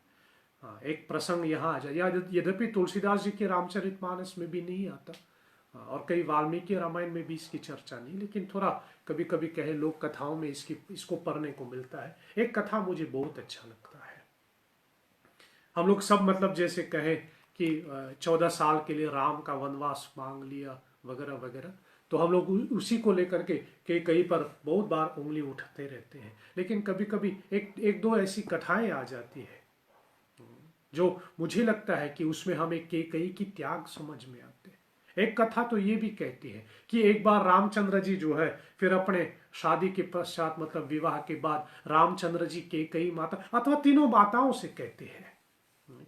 हाँ, एक प्रसंग यहाँ आ जाए, यद्यपि तुलसीदास जी के रामचरितमानस में भी नहीं आता, हाँ, और कई वाल्मीकि रामायण में भी इसकी चर्चा नहीं, लेकिन थोड़ा कभी कभी कहे लोक कथाओं में इसको पढ़ने को मिलता है। एक कथा मुझे बहुत अच्छा लगता है। हम लोग सब मतलब जैसे कहें कि 14 साल के लिए राम का वनवास मांग लिया वगैरह वगैरह, तो हम लोग उसी को लेकर के कहीं पर बहुत बार उंगली उठाते रहते हैं। लेकिन कभी कभी एक एक दो ऐसी कथाएं आ जाती है जो मुझे लगता है कि उसमें हमें कई की त्याग समझ में आते हैं। एक कथा तो ये भी कहती है कि एक बार रामचंद्र जी जो है, फिर अपने शादी के पश्चात मतलब विवाह के बाद रामचंद्र जी कई माता अथवा तीनों माताओं से कहते हैं,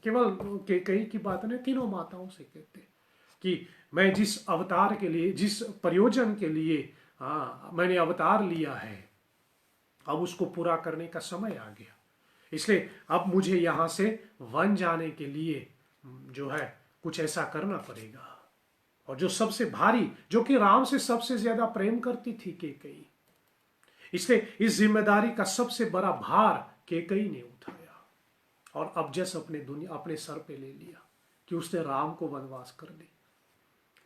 केवल कई की बात नहीं, तीनों माताओं से कहते हैं कि मैं जिस अवतार के लिए, जिस प्रयोजन के लिए मैंने अवतार लिया है, अब उसको पूरा करने का समय आ गया। इसलिए अब मुझे यहां से वन जाने के लिए जो है कुछ ऐसा करना पड़ेगा। और जो सबसे भारी, जो कि राम से सबसे ज्यादा प्रेम करती थी केकई, इसलिए इस जिम्मेदारी का सबसे बड़ा भार केकई ने उठाया और अब जस अपने सर पे ले लिया कि उसने राम को वनवास कर दी।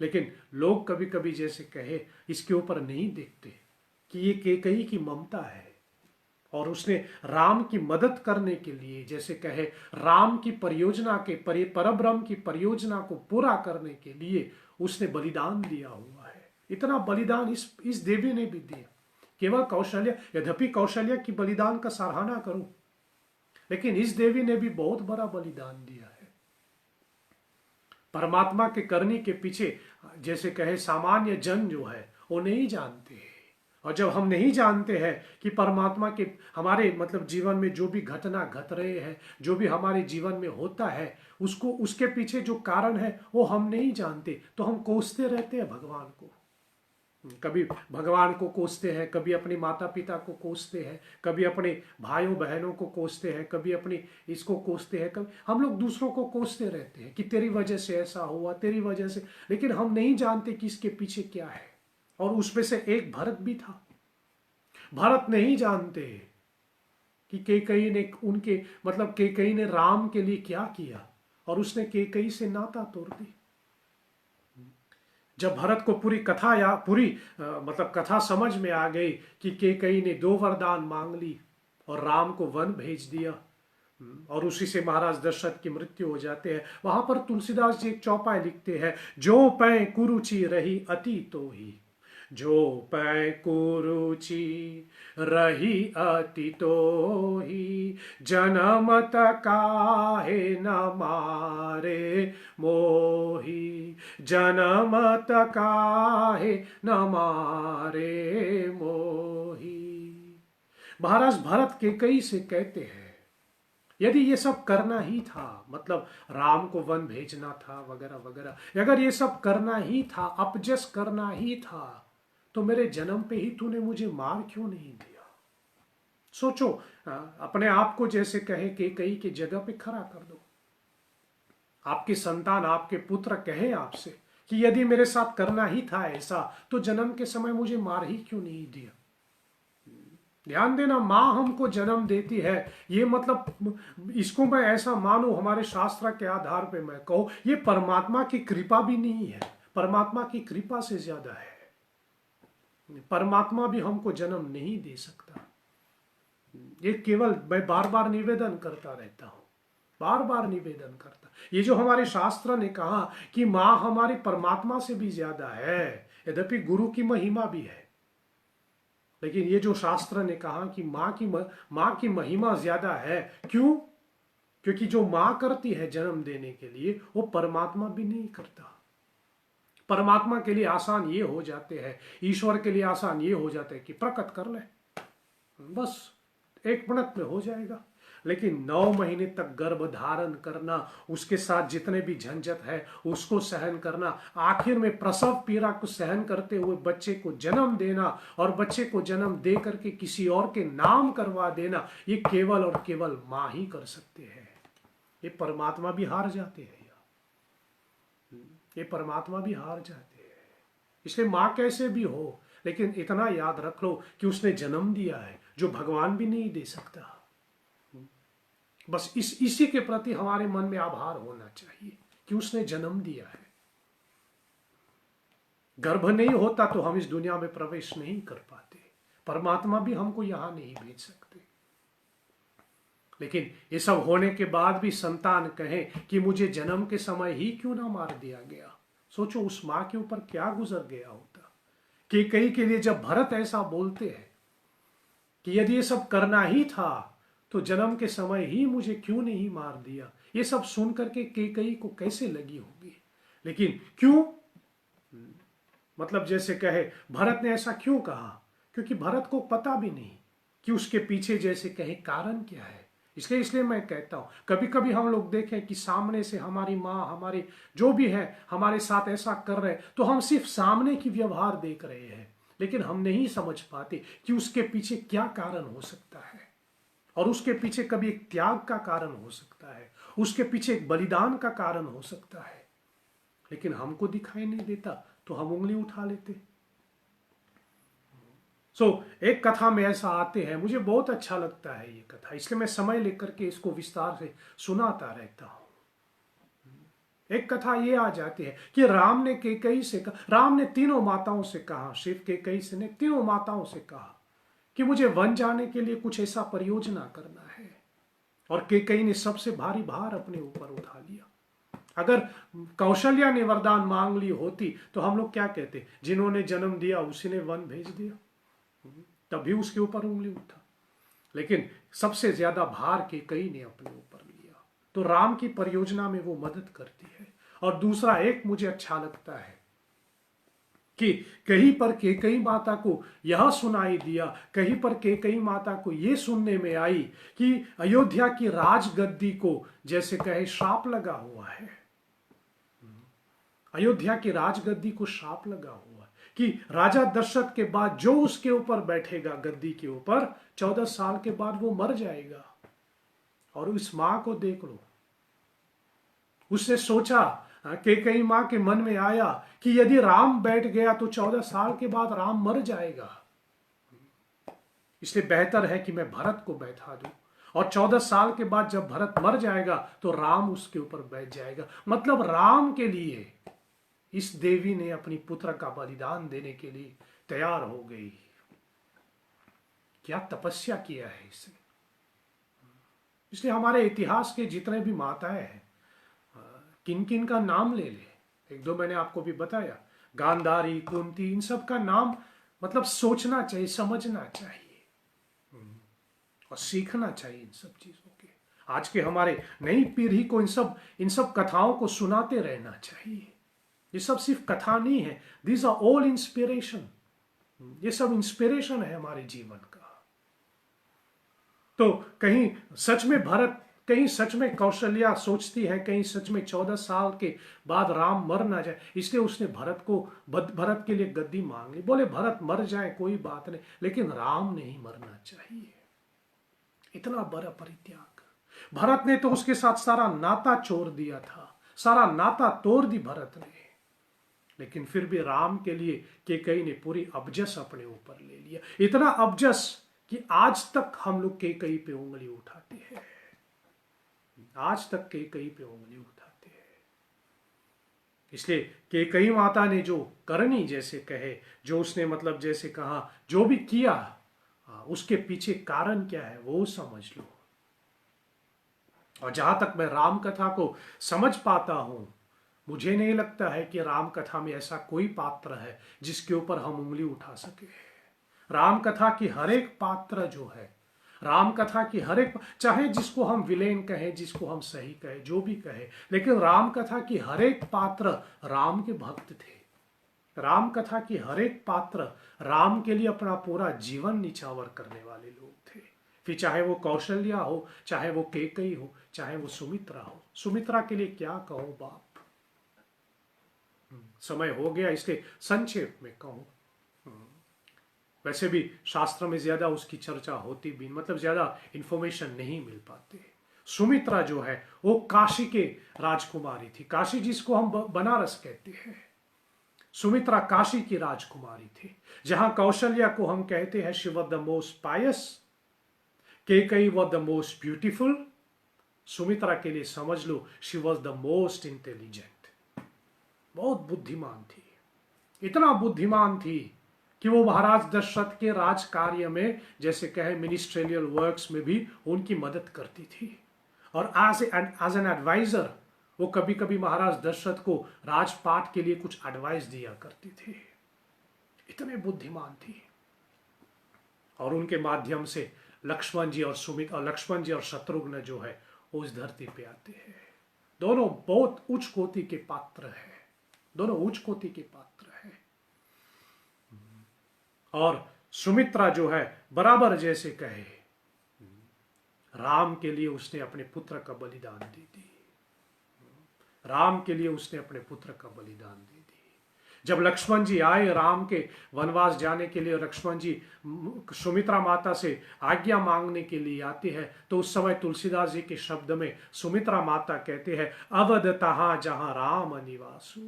लेकिन लोग कभी कभी जैसे कहे इसके ऊपर नहीं देखते कि ये केकई की ममता है, और उसने राम की मदद करने के लिए, जैसे कहे राम की परियोजना के परब्रह्म की परियोजना को पूरा करने के लिए उसने बलिदान दिया हुआ है। इतना बलिदान इस देवी ने भी दिया। केवल कौशल्या, यद्यपि कौशल्या की बलिदान का सराहना करूं, लेकिन इस देवी ने भी बहुत बड़ा बलिदान दिया है। परमात्मा के करने के पीछे जैसे कहे सामान्य जन जो है वो नहीं जानते हैं। और जब हम नहीं जानते हैं कि परमात्मा के हमारे मतलब जीवन में जो भी घटना घट रहे हैं, जो भी हमारे जीवन में होता है, उसको उसके पीछे जो कारण है वो हम नहीं जानते, तो हम कोसते रहते हैं भगवान को। कभी भगवान को कोसते हैं, कभी अपने माता पिता को कोसते हैं, कभी अपने भाइयों बहनों को कोसते हैं, कभी अपनी इसको कोसते हैं, कभी हम लोग दूसरों को कोसते रहते हैं कि तेरी वजह से ऐसा हुआ, तेरी वजह से। लेकिन हम नहीं जानते कि इसके पीछे क्या है। और उसमें से एक भरत भी था। भरत नहीं जानते कि केकई ने उनके मतलब केकई ने राम के लिए क्या किया, और उसने केकई से नाता तोड़ दी। जब भरत को पूरी कथा या पूरी मतलब कथा समझ में आ गई कि केकई ने 2 वरदान मांग ली और राम को वन भेज दिया, और उसी से महाराज दशरथ की मृत्यु हो जाते हैं। वहां पर तुलसीदास जी एक चौपाई लिखते हैं, जो पै कुरुचि रही अति तो ही, जो पै कुरुचि रही अति तो ही, जनमत काहे न मारे मोही, जनमत काहे न मारे मोही। महाराज भरत केकई से कहते हैं, यदि ये सब करना ही था, मतलब राम को वन भेजना था वगैरह वगैरह, अगर ये सब करना ही था, अपजस करना ही था, तो मेरे जन्म पे ही तूने मुझे मार क्यों नहीं दिया। सोचो, अपने आप को जैसे कहे केकई की जगह पे खड़ा कर दो। आपकी संतान, आपके पुत्र कहे आपसे कि यदि मेरे साथ करना ही था ऐसा, तो जन्म के समय मुझे मार ही क्यों नहीं दिया। ध्यान देना, मां हमको जन्म देती है, ये मतलब इसको मैं ऐसा मानूं, हमारे शास्त्र के आधार पे मैं कहूं, ये परमात्मा की कृपा भी नहीं है, परमात्मा की कृपा से ज्यादा है। परमात्मा भी हमको जन्म नहीं दे सकता। ये केवल मैं बार बार निवेदन करता रहता हूं, बार बार निवेदन करता। ये जो हमारे शास्त्र ने कहा कि मां हमारी परमात्मा से भी ज्यादा है, यद्यपि गुरु की महिमा भी है, लेकिन ये जो शास्त्र ने कहा कि मां की महिमा ज्यादा है, क्यों? क्योंकि जो मां करती है जन्म देने के लिए, वो परमात्मा भी नहीं करता। परमात्मा के लिए आसान ये हो जाते हैं, ईश्वर के लिए आसान ये हो जाता है कि प्रकट कर ले, बस 1 मिनट में हो जाएगा। लेकिन 9 महीने तक गर्भ धारण करना, उसके साथ जितने भी झंझट है उसको सहन करना, आखिर में प्रसव पीड़ा को सहन करते हुए बच्चे को जन्म देना, और बच्चे को जन्म दे करके किसी और के नाम करवा देना, ये केवल और केवल मां ही कर सकते हैं। ये परमात्मा भी हार जाते हैं, ये परमात्मा भी हार जाते हैं। इसलिए मां कैसे भी हो, लेकिन इतना याद रख लो कि उसने जन्म दिया है जो भगवान भी नहीं दे सकता। बस इसी के प्रति हमारे मन में आभार होना चाहिए कि उसने जन्म दिया है। गर्भ नहीं होता तो हम इस दुनिया में प्रवेश नहीं कर पाते, परमात्मा भी हमको यहां नहीं भेज सकते। लेकिन ये सब होने के बाद भी संतान कहे कि मुझे जन्म के समय ही क्यों ना मार दिया गया। सोचो उस मां के ऊपर क्या गुजर गया होता। कैकेयी के लिए जब भरत ऐसा बोलते हैं कि यदि ये सब करना ही था तो जन्म के समय ही मुझे क्यों नहीं मार दिया, ये सब सुन करके कैकेयी को कैसे लगी होगी। लेकिन क्यों, मतलब जैसे कहे भरत ने ऐसा क्यों कहा, क्योंकि भरत को पता भी नहीं कि उसके पीछे जैसे कहे कारण क्या है। इसलिए मैं कहता हूं कभी कभी हम लोग देखें कि सामने से हमारी माँ, हमारे जो भी है हमारे साथ ऐसा कर रहे हैं तो हम सिर्फ सामने की व्यवहार देख रहे हैं, लेकिन हम नहीं समझ पाते कि उसके पीछे क्या कारण हो सकता है। और उसके पीछे कभी एक त्याग का कारण हो सकता है, उसके पीछे एक बलिदान का कारण हो सकता है, लेकिन हमको दिखाई नहीं देता तो हम उंगली उठा लेते। एक कथा में ऐसा आते हैं, मुझे बहुत अच्छा लगता है ये कथा, इसलिए मैं समय लेकर के इसको विस्तार से सुनाता रहता हूं। एक कथा ये आ जाती है कि राम ने कैकेयी से कहा, राम ने तीनों माताओं से कहा, सिर्फ कैकेयी से नहीं, तीनों माताओं से कहा कि मुझे वन जाने के लिए कुछ ऐसा परियोजना करना है। और कैकेयी ने सबसे भारी भार अपने ऊपर उठा लिया। अगर कौशल्या ने वरदान मांग ली होती तो हम लोग क्या कहते, जिन्होंने जन्म दिया उसी ने वन भेज दिया, तभी उसके ऊपर उंगली उठा। लेकिन सबसे ज्यादा भार कैकेयी ने अपने ऊपर लिया, तो राम की परियोजना में वो मदद करती है। और दूसरा एक मुझे अच्छा लगता है कि कहीं पर कैकेयी माता को यह सुनाई दिया, कहीं पर कैकेयी माता को यह सुनने में आई कि अयोध्या की राजगद्दी को जैसे कहे श्राप लगा हुआ है। अयोध्या की राजगद्दी को श्राप लगा हुआ है कि राजा दशरथ के बाद जो उसके ऊपर बैठेगा गद्दी के ऊपर 14 साल के बाद वो मर जाएगा। और उस मां को देख लो, उसने सोचा, कैकेयी मां के मन में आया कि यदि राम बैठ गया तो 14 साल के बाद राम मर जाएगा, इसलिए बेहतर है कि मैं भरत को बैठा दूं, और 14 साल के बाद जब भरत मर जाएगा तो राम उसके ऊपर बैठ जाएगा। मतलब राम के लिए इस देवी ने अपनी पुत्र का बलिदान देने के लिए तैयार हो गई। क्या तपस्या किया है इसने। इसलिए हमारे इतिहास के जितने भी माताएं हैं, किन किन का नाम ले ले, एक दो मैंने आपको भी बताया, गांधारी, कुंती, इन सब का नाम मतलब सोचना चाहिए, समझना चाहिए और सीखना चाहिए इन सब चीजों के। आज के हमारे नई पीढ़ी को इन सब कथाओं को सुनाते रहना चाहिए। ये सब सिर्फ कथा नहीं है, दीज आर ऑल इंस्पिरेशन। ये सब इंस्पिरेशन है हमारे जीवन का। तो कहीं सच में भरत, कहीं सच में कौशल्या सोचती है, कहीं सच में 14 साल के बाद राम मर ना जाए, इसलिए उसने भरत के लिए गद्दी मांग ली। बोले भरत मर जाए कोई बात नहीं, लेकिन राम नहीं मरना चाहिए। इतना बड़ा परित्याग। भरत ने तो उसके साथ सारा नाता छोड़ दिया था, सारा नाता तोड़ दी भरत ने, लेकिन फिर भी राम के लिए कैकेयी ने पूरी अबजस अपने ऊपर ले लिया। इतना अबजस कि आज तक हम लोग कैकेयी पे उंगली उठाते हैं, आज तक कैकेयी पे उंगली उठाते हैं। इसलिए कैकेयी माता ने जो करनी जैसे कहे, जो उसने मतलब जैसे कहा, जो भी किया, उसके पीछे कारण क्या है वो समझ लो। और जहां तक मैं राम कथा को समझ पाता हूं, मुझे नहीं लगता है कि राम कथा में ऐसा कोई पात्र है जिसके ऊपर हम उंगली उठा सके। राम कथा की हर एक पात्र जो है, राम कथा की हर एक, चाहे जिसको हम विलेन कहें, जिसको हम सही कहें, जो भी कहे, लेकिन राम कथा की हर एक पात्र राम के भक्त थे। राम कथा की हर एक पात्र राम के लिए अपना पूरा जीवन निछावर करने वाले लोग थे। फिर चाहे वो कौशल्या हो, चाहे वो कैकेयी हो, चाहे वो सुमित्रा हो। सुमित्रा के लिए क्या कहो बाप, समय हो गया इसलिए संक्षेप में कहूं। वैसे भी शास्त्र में ज्यादा उसकी चर्चा होती भी, मतलब ज्यादा इंफॉर्मेशन नहीं मिल पाती। सुमित्रा जो है वो काशी के राजकुमारी थी, काशी जिसको हम बनारस कहते हैं। सुमित्रा काशी की राजकुमारी थी। जहां कौशल्या को हम कहते हैं she was the most pious, Kaikeyi was the most beautiful, Sumitra के लिए समझ लो she was the most intelligent, बहुत बुद्धिमान थी, इतना बुद्धिमान थी कि वो महाराज दशरथ के राज कार्य में जैसे कहे मिनिस्ट्रियल वर्क्स में भी उनकी मदद करती थी। और एज एन एडवाइजर वो कभी कभी महाराज दशरथ को राजपाट के लिए कुछ एडवाइस दिया करती थी, इतने बुद्धिमान थी। और उनके माध्यम से लक्ष्मण जी और शत्रुघ्न जो है वो इस धरती पे आते हैं। दोनों बहुत उच्च कोटि के पात्र हैं, दोनों उच्च कोटि के पात्र हैं। और सुमित्रा जो है बराबर जैसे कहे राम के लिए उसने अपने पुत्र का बलिदान दे दी, राम के लिए उसने अपने पुत्र का बलिदान दे दी। जब लक्ष्मण जी आए राम के वनवास जाने के लिए, लक्ष्मण जी सुमित्रा माता से आज्ञा मांगने के लिए आते हैं, तो उस समय तुलसीदास जी के शब्द में सुमित्रा माता कहते हैं अवध तहां जहां राम निवासु।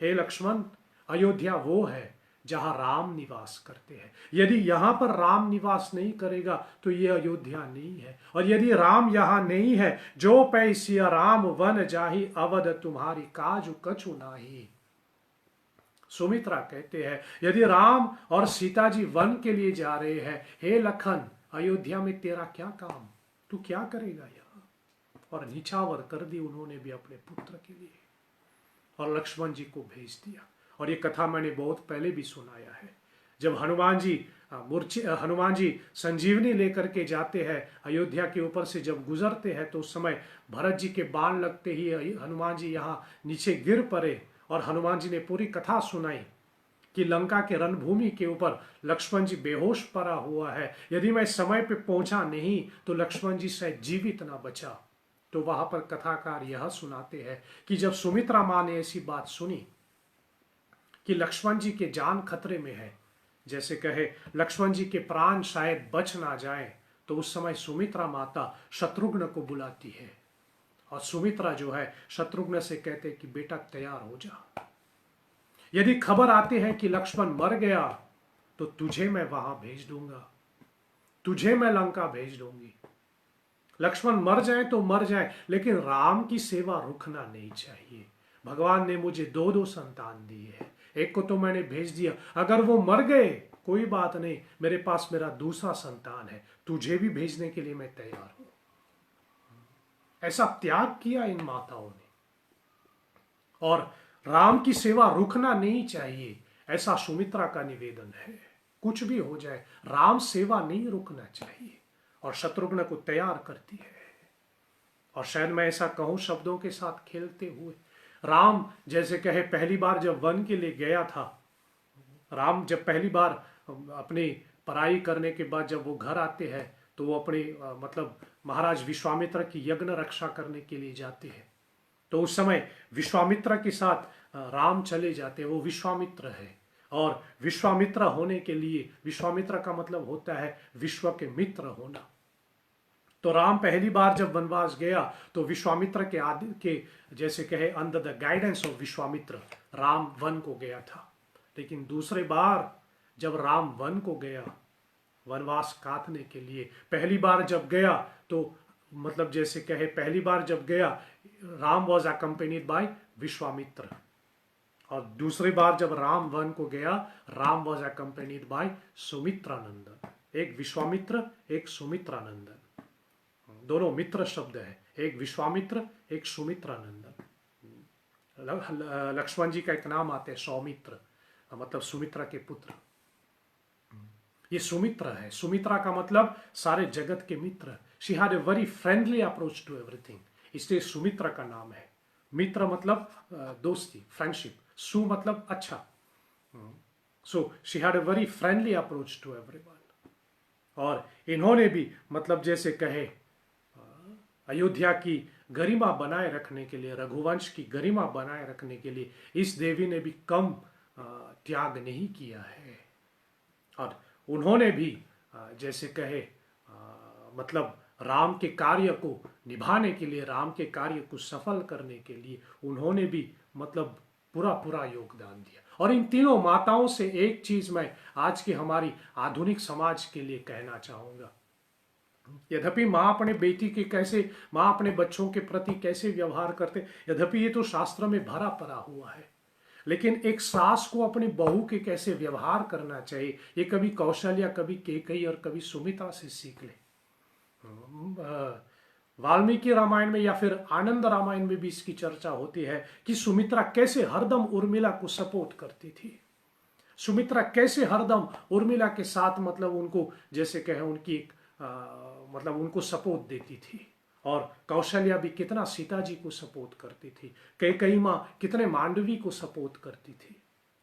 हे लक्ष्मण, अयोध्या वो है जहां राम निवास करते हैं। यदि यहां पर राम निवास नहीं करेगा तो यह अयोध्या नहीं है। और यदि राम यहां नहीं है, जो पै सिया राम वन जाहि, अवध तुम्हारी काजु कछु नाही। सुमित्रा कहते हैं यदि राम और सीता जी वन के लिए जा रहे हैं, हे लखन अयोध्या में तेरा क्या काम, तू क्या करेगा यहां। और निछावर कर दी उन्होंने भी अपने पुत्र के लिए, और लक्ष्मण जी को भेज दिया। और ये कथा मैंने बहुत पहले भी सुनाया है। जब हनुमान जी संजीवनी लेकर के जाते हैं अयोध्या के ऊपर से, जब गुजरते हैं तो उस समय भरत जी के बाण लगते ही हनुमान जी यहाँ नीचे गिर पड़े, और हनुमान जी ने पूरी कथा सुनाई कि लंका के रणभूमि के ऊपर लक्ष्मण जी बेहोश पड़ा हुआ है, यदि मैं समय पे पहुंचा नहीं तो लक्ष्मण जी शायद जीवित ना बचा। तो वहां पर कथाकार यह सुनाते हैं कि जब सुमित्रा मां ने ऐसी बात सुनी कि लक्ष्मण जी के जान खतरे में है, जैसे कहे लक्ष्मण जी के प्राण शायद बच ना जाए, तो उस समय सुमित्रा माता शत्रुघ्न को बुलाती है, और सुमित्रा जो है शत्रुघ्न से कहते कि बेटा तैयार हो जा, यदि खबर आती है कि लक्ष्मण मर गया तो तुझे मैं वहां भेज दूंगा, तुझे मैं लंका भेज दूंगी। लक्ष्मण मर जाए तो मर जाए, लेकिन राम की सेवा रुकना नहीं चाहिए। भगवान ने मुझे दो संतान दिए हैं, एक को तो मैंने भेज दिया, अगर वो मर गए कोई बात नहीं, मेरे पास मेरा दूसरा संतान है, तुझे भी भेजने के लिए मैं तैयार हूं। ऐसा त्याग किया इन माताओं ने। और राम की सेवा रुकना नहीं चाहिए, ऐसा सुमित्रा का निवेदन है। कुछ भी हो जाए राम सेवा नहीं रुकना चाहिए, और शत्रुघ्न को तैयार करती है। और शायद मैं ऐसा कहूं शब्दों के साथ खेलते हुए, राम जैसे कहे पहली बार जब वन के लिए गया था, राम जब पहली बार अपनी पढ़ाई करने के बाद जब वो घर आते हैं तो वो अपने मतलब महाराज विश्वामित्र की यज्ञ रक्षा करने के लिए जाते हैं। तो उस समय विश्वामित्र के साथ राम चले जाते हैं, वो विश्वामित्र है। और विश्वामित्र होने के लिए, विश्वामित्र का मतलब होता है विश्व के मित्र होना। तो राम पहली बार जब वनवास गया तो विश्वामित्र के आदि के जैसे कहे under the guidance of Vishwamitra Ram one को गया था। लेकिन दूसरे बार जब राम वन को गया वनवास काटने के लिए, पहली बार जब गया तो मतलब जैसे कहे पहली बार जब गया राम वॉज अकम्पेनिड बाय विश्वामित्र, और दूसरी बार जब राम वन को गया राम वॉज अकम्पेनिड बाय सुमित्रानंदन। एक विश्वामित्र एक सुमित्रानंदन, दोनों मित्र शब्द है, एक विश्वामित्र एक सुमित्रानंदन। लक्ष्मण जी का एक नाम आता है सौमित्र, मतलब सुमित्रा के पुत्र। ये सुमित्रा है, सुमित्रा का मतलब सारे जगत के मित्र। She had a very friendly approach to everything, इसलिए सुमित्रा का नाम है। मित्र मतलब दोस्ती, फ्रेंडशिप, सु मतलब अच्छा। So she had a very friendly approach to everyone. और इन्होंने भी मतलब जैसे कहे अयोध्या की गरिमा बनाए रखने के लिए, रघुवंश की गरिमा बनाए रखने के लिए इस देवी ने भी कम त्याग नहीं किया है। और उन्होंने भी जैसे कहे मतलब राम के कार्य को निभाने के लिए, राम के कार्य को सफल करने के लिए उन्होंने भी मतलब पूरा योगदान दिया। और इन तीनों माताओं से एक चीज मैं आज की हमारी आधुनिक समाज के लिए कहना चाहूंगा, यद्यपि माँ अपने बच्चों के प्रति कैसे व्यवहार करते, यद्यपि ये तो शास्त्र में भरा पड़ा हुआ है, लेकिन एक सास को अपनी बहू के कैसे व्यवहार करना चाहिए, ये कभी कौशल्या, कभी कैकेयी और कभी सुमित्रा से सीख ले। वाल्मीकि रामायण में या फिर आनंद रामायण में भी इसकी चर्चा होती है कि सुमित्रा कैसे हरदम उर्मिला को सपोर्ट करती थी। सुमित्रा कैसे हरदम उर्मिला के साथ मतलब उनको जैसे कहें उनकी मतलब उनको सपोर्ट देती थी। और कौशल्या भी कितना सीता जी को सपोर्ट करती थी, कैकेयी माँ कितने मांडवी को सपोर्ट करती थी।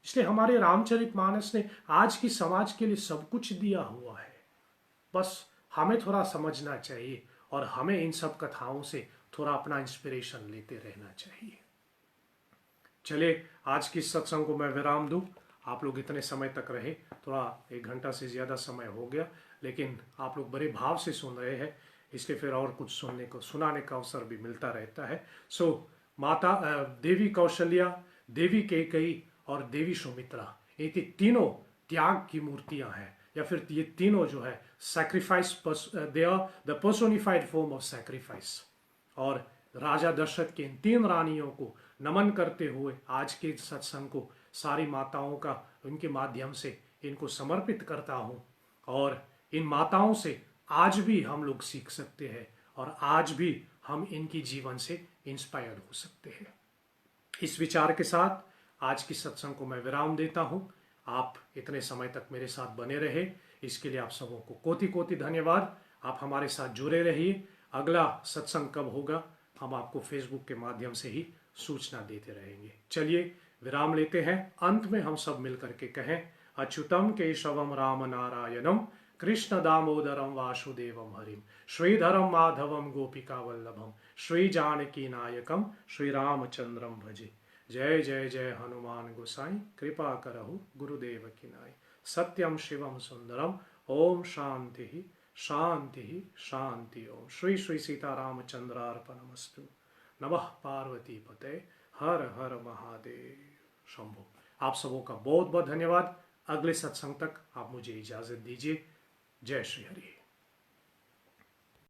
इसलिए हमारे रामचरितमानस ने आज की समाज के लिए सब कुछ दिया हुआ है, बस हमें थोड़ा समझना चाहिए और हमें इन सब कथाओं से थोड़ा अपना इंस्पिरेशन लेते रहना चाहिए। चलिए आज की सत्संग को मैं विराम दूं। आप लोग इतने समय तक रहे, थोड़ा 1 घंटा से ज़्यादा समय हो गया, लेकिन आप लोग बड़े भाव से सुन रहे हैं, इसलिए फिर और कुछ सुनाने का अवसर भी मिलता रहता है। सो माता देवी कौशल्या, देवी कैकेयी और देवी सुमित्रा, ये तीनों त्याग की मूर्तियां हैं, या फिर ये तीनों जो है sacrifice, they are the personified form of sacrifice. और राजा दशरथ की इन 3 रानियों को नमन करते हुए आज के सत्संग को सारी माताओं का उनके माध्यम से इनको समर्पित करता हूँ। और इन माताओं से आज भी हम लोग सीख सकते हैं और आज भी हम इनकी जीवन से इंस्पायर हो सकते हैं। इस विचार के साथ आज की सत्संग को मैं विराम देता हूँ। आप इतने समय तक मेरे साथ बने रहे, इसके लिए आप सबों को कोटि कोटि धन्यवाद। आप हमारे साथ जुड़े रहिए। अगला सत्संग कब होगा हम आपको फेसबुक के माध्यम से ही सूचना देते रहेंगे। चलिए विराम लेते हैं। अंत में हम सब मिलकर के कहें, अच्युतम केशवम राम नारायणम कृष्ण दामोदरम वासुदेवम हरिम श्रीधरम माधवम गोपिका वल्लभम श्री जानकी नायकम श्री रामचंद्रम भजे। जय जय जय हनुमान गोसाई, कृपा करहु गुरुदेव की नाई। सत्यम शिवम सुंदरम, ओम शांति शांति शांति। ओम श्री श्री सीतारामचंद्रार्पणमस्तु। नमः पार्वती पते, हर हर महादेव शंभो। आप सबों का बहुत बहुत धन्यवाद। अगले सत्संग तक आप मुझे इजाजत दीजिए। जय श्री हरि।